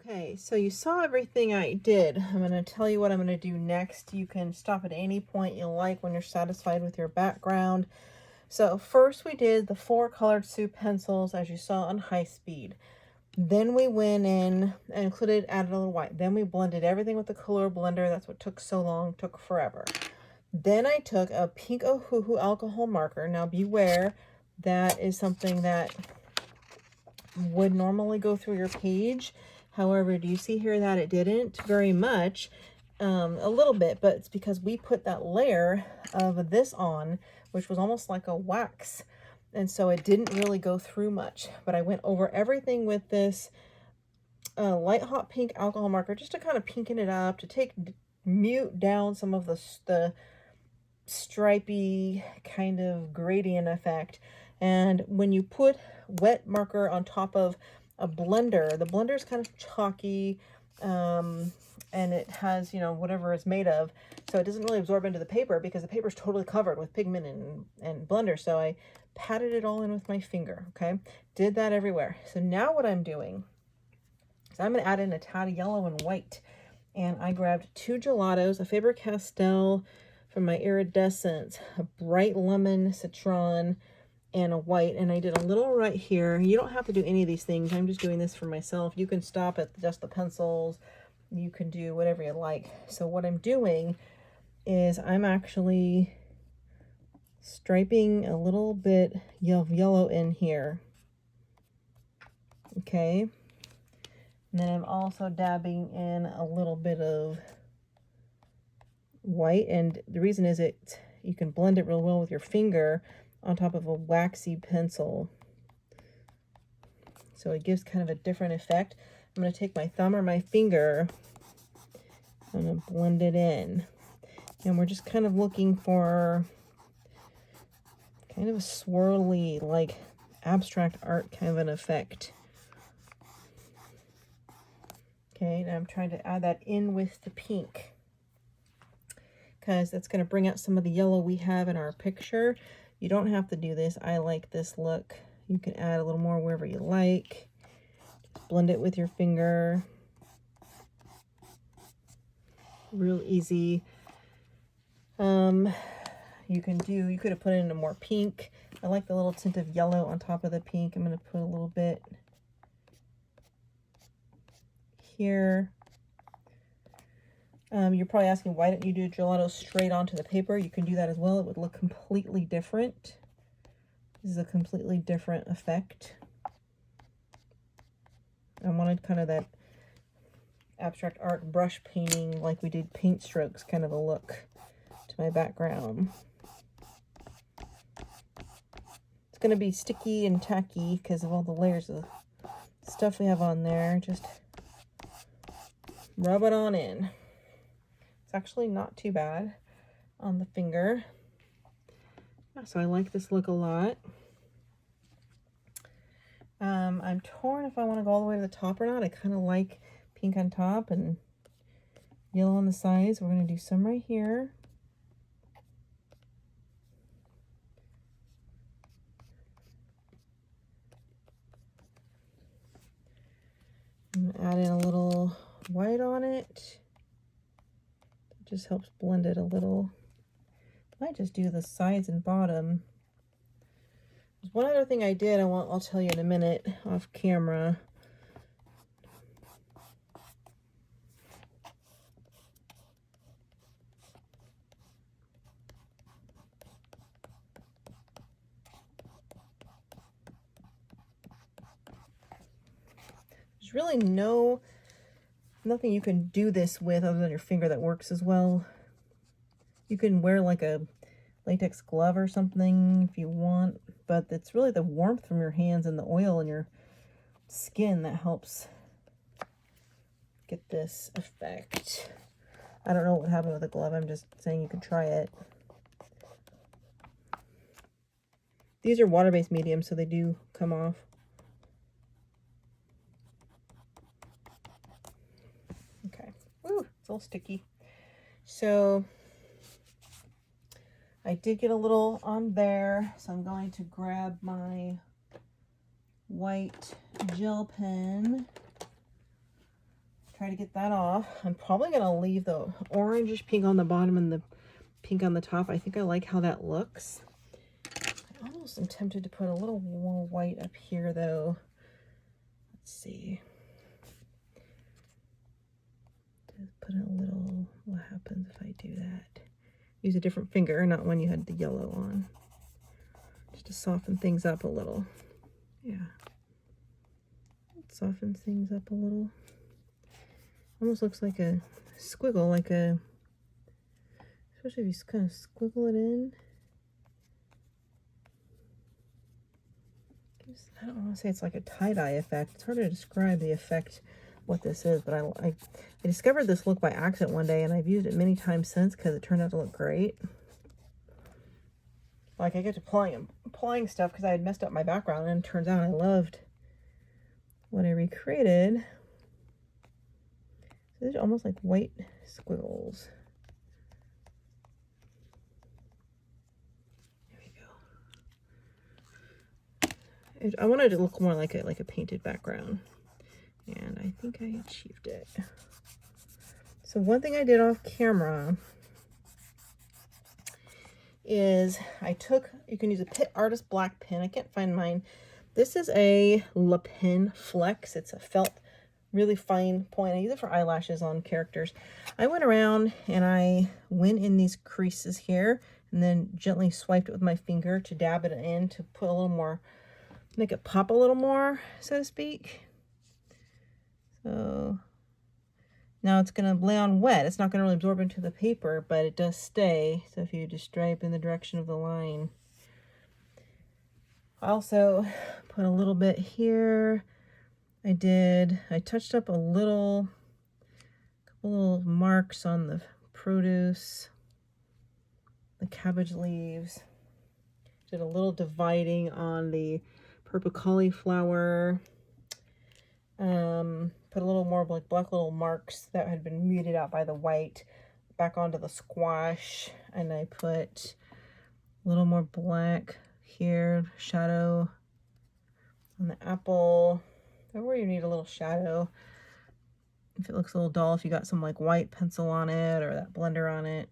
Okay, so you saw everything I did. I'm going to tell you what I'm going to do next. You can stop at any point you like when you're satisfied with your background. So first we did the 4 colored soup pencils as you saw on high speed. Then we went in and added a little white. Then we blended everything with the color blender. That's what took so long, took forever. Then I took a pink Ohuhu alcohol marker. Now beware, that is something that would normally go through your page. However, do you see here that it didn't very much? A little bit, but it's because we put that layer of this on, which was almost like a wax. And so it didn't really go through much. But I went over everything with this light hot pink alcohol marker just to kind of pinken it up, to mute down some of the stripy kind of gradient effect. And when you put wet marker on top of a blender, the blender is kind of chalky, and it has, you know, whatever it's made of, so it doesn't really absorb into the paper because the paper is totally covered with pigment and blender. So I patted it all in with my finger. Okay, did that everywhere. So now what I'm doing is I'm going to add in a tad of yellow and white, and I grabbed 2 gelatos, a Faber-Castell from my iridescence, a bright lemon citron, and a white, and I did a little right here. You don't have to do any of these things. I'm just doing this for myself. You can stop at just the pencils. You can do whatever you like. So what I'm doing is I'm actually striping a little bit of yellow in here. Okay. And then I'm also dabbing in a little bit of white, and the reason is you can blend it real well with your finger on top of a waxy pencil. So it gives kind of a different effect. I'm going to take my thumb or my finger, I'm going to blend it in. And we're just kind of looking for kind of a swirly, like abstract art kind of an effect. Okay, now I'm trying to add that in with the pink, because that's going to bring out some of the yellow we have in our picture. You don't have to do this. I like this look. You can add a little more wherever you like. Just blend it with your finger. Real easy. You could have put in a more pink. I like the little tint of yellow on top of the pink. I'm going to put a little bit here. You're probably asking, why don't you do gelato straight onto the paper? You can do that as well. It would look completely different. This is a completely different effect. I wanted kind of that abstract art brush painting, like we did paint strokes kind of a look to my background. It's going to be sticky and tacky because of all the layers of stuff we have on there. Just rub it on in. Actually not too bad on the finger. So I like this look a lot. I'm torn if I want to go all the way to the top or not. I kind of like pink on top and yellow on the sides. We're going to do some right here. I'm going to add in a little white on it. Just helps blend it a little. I might just do the sides and bottom. There's one other thing I did, I'll tell you in a minute off camera. There's really nothing you can do this with other than your finger that works as well. You can wear like a latex glove or something if you want, but it's really the warmth from your hands and the oil in your skin that helps get this effect. I don't know what would happen with a glove. I'm just saying you could try it. These are water-based mediums, so they do come off. Ooh, it's a little sticky. So I did get a little on there, so I'm going to grab my white gel pen Try to get that off. I'm probably going to leave the orangish pink on the bottom and the pink on the top. I think I like how that looks. I almost am tempted to put a little more white up here though. Let's see. Just put a little, what happens if I do that? Use a different finger, not one you had the yellow on. Just to soften things up a little. Yeah. It softens things up a little. Almost looks like a squiggle, like a, especially if you kind of squiggle it in. I don't want to say it's like a tie-dye effect. It's hard to describe the effect, what this is, but I discovered this look by accident one day, and I've used it many times since because it turned out to look great. Like, I get to applying stuff because I had messed up my background, and it turns out I loved what I recreated. So these are almost like white squiggles. I wanted it to look more like a painted background, and I think I achieved it. So one thing I did off camera is you can use a Pitt Artist black pen. I can't find mine. This is a Le Pen Flex. It's a felt, really fine point. I use it for eyelashes on characters. I went around and I went in these creases here and then gently swiped it with my finger to dab it in to put a little more, make it pop a little more, so to speak. So now it's going to lay on wet. It's not going to really absorb into the paper, but it does stay. So if you just stripe in the direction of the line. I also put a little bit here. I touched up a couple little marks on the produce, the cabbage leaves. Did a little dividing on the purple cauliflower. Put a little more like black little marks that had been muted out by the white back onto the squash, and I put a little more black here, shadow on the apple, where you need a little shadow. If it looks a little dull, if you got some like white pencil on it or that blender on it.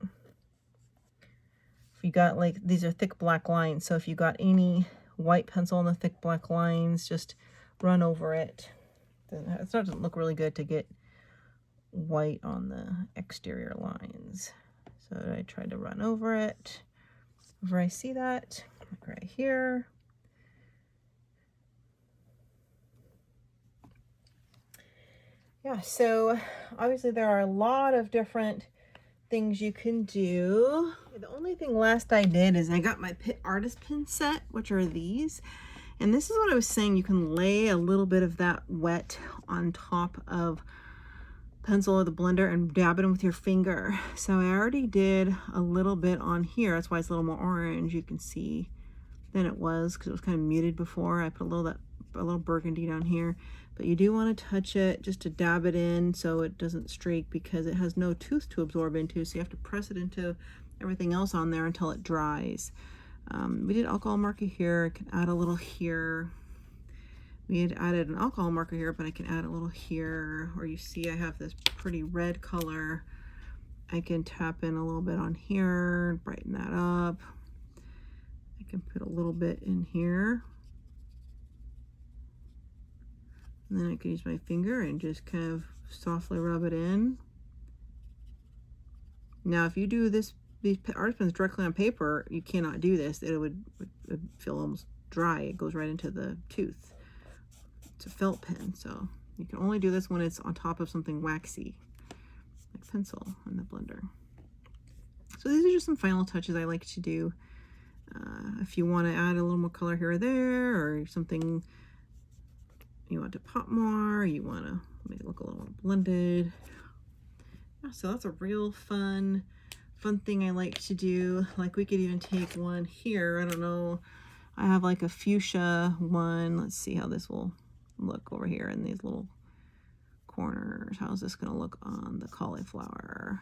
If you got like, these are thick black lines, so if you got any white pencil on the thick black lines, just run over it. It doesn't look really good to get white on the exterior lines. So I tried to run over it. Where I see that, like right here. Yeah, so obviously there are a lot of different things you can do. The only thing last I did is I got my Pitt Artist pen set, which are these. And this is what I was saying, you can lay a little bit of that wet on top of pencil or the blender and dab it in with your finger. So I already did a little bit on here. That's why it's a little more orange, you can see, than it was, because it was kind of muted before. I put a little burgundy down here. But you do want to touch it just to dab it in so it doesn't streak, because it has no tooth to absorb into, so you have to press it into everything else on there until it dries. We did alcohol marker here. I can add a little here. We had added an alcohol marker here, but I can add a little here. Or you see I have this pretty red color. I can tap in a little bit on here, brighten that up. I can put a little bit in here. And then I can use my finger and just kind of softly rub it in. Now, if you do these art pens directly on paper, you cannot do this. It would feel almost dry. It goes right into the tooth. It's a felt pen, so you can only do this when it's on top of something waxy, like pencil in the blender. So these are just some final touches I like to do. If you want to add a little more color here or there, or something you want to pop more, you want to make it look a little more blended. Yeah, so that's a real fun thing I like to do. Like, we could even take one here. I don't know. I have like a fuchsia one. Let's see how this will look over here in these little corners. How's this going to look on the cauliflower?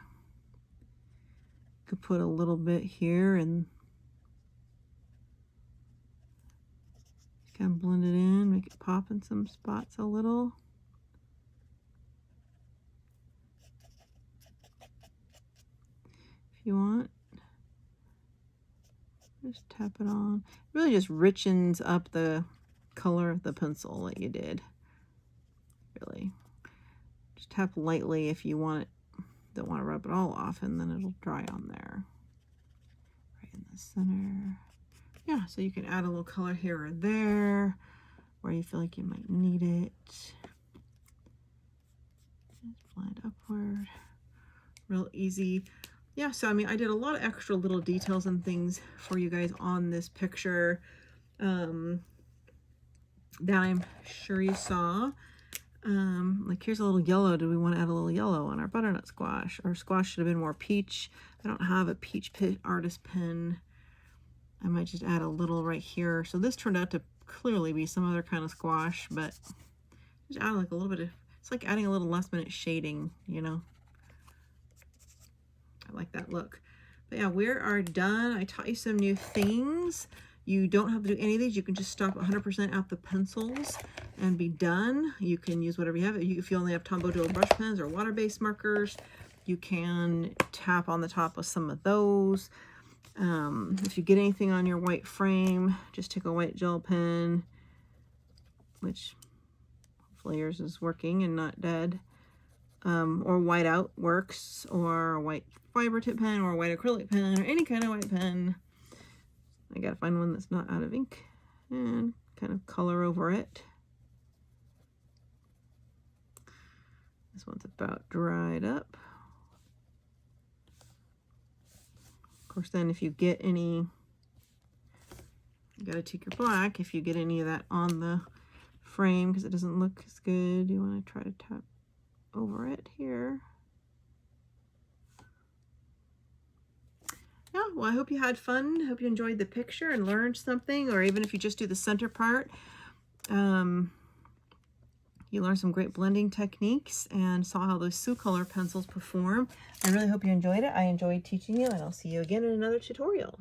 Could put a little bit here and kind of blend it in, make it pop in some spots a little. you want. Just tap it on. It really just richens up the color of the pencil that you did. Really. Just tap lightly if you want it, don't want to rub it all off, and then it'll dry on there. Right in the center. Yeah, so you can add a little color here or there where you feel like you might need it. Just blend upward. Real easy. Yeah, so I mean, I did a lot of extra little details and things for you guys on this picture that I'm sure you saw. Like here's a little yellow. Do we want to add a little yellow on our butternut squash? Our squash should have been more peach. I don't have a peach artist pen. I might just add a little right here. So this turned out to clearly be some other kind of squash, but just add like a little bit of, it's like adding a little last minute shading, you know. I like that look. But yeah, we are done. I taught you some new things. You don't have to do any of these. You can just stop 100% at the pencils and be done. You can use whatever you have. If you only have Tombow dual brush pens or water-based markers, you can tap on the top with some of those. If you get anything on your white frame, just take a white gel pen, which hopefully yours is working and not dead. Or white out works, or a white fiber tip pen, or a white acrylic pen, or any kind of white pen. I gotta find one that's not out of ink and kind of color over it. This one's about dried up. Of course, then if you get any, you gotta take your black. If you get any of that on the frame because it doesn't look as good, you want to try to tap over it here. Yeah, well, I hope you had fun. Hope you enjoyed the picture and learned something, or even if you just do the center part, you learned some great blending techniques and saw how those Soucolor pencils perform. I really hope you enjoyed it. I enjoyed teaching you, and I'll see you again in another tutorial.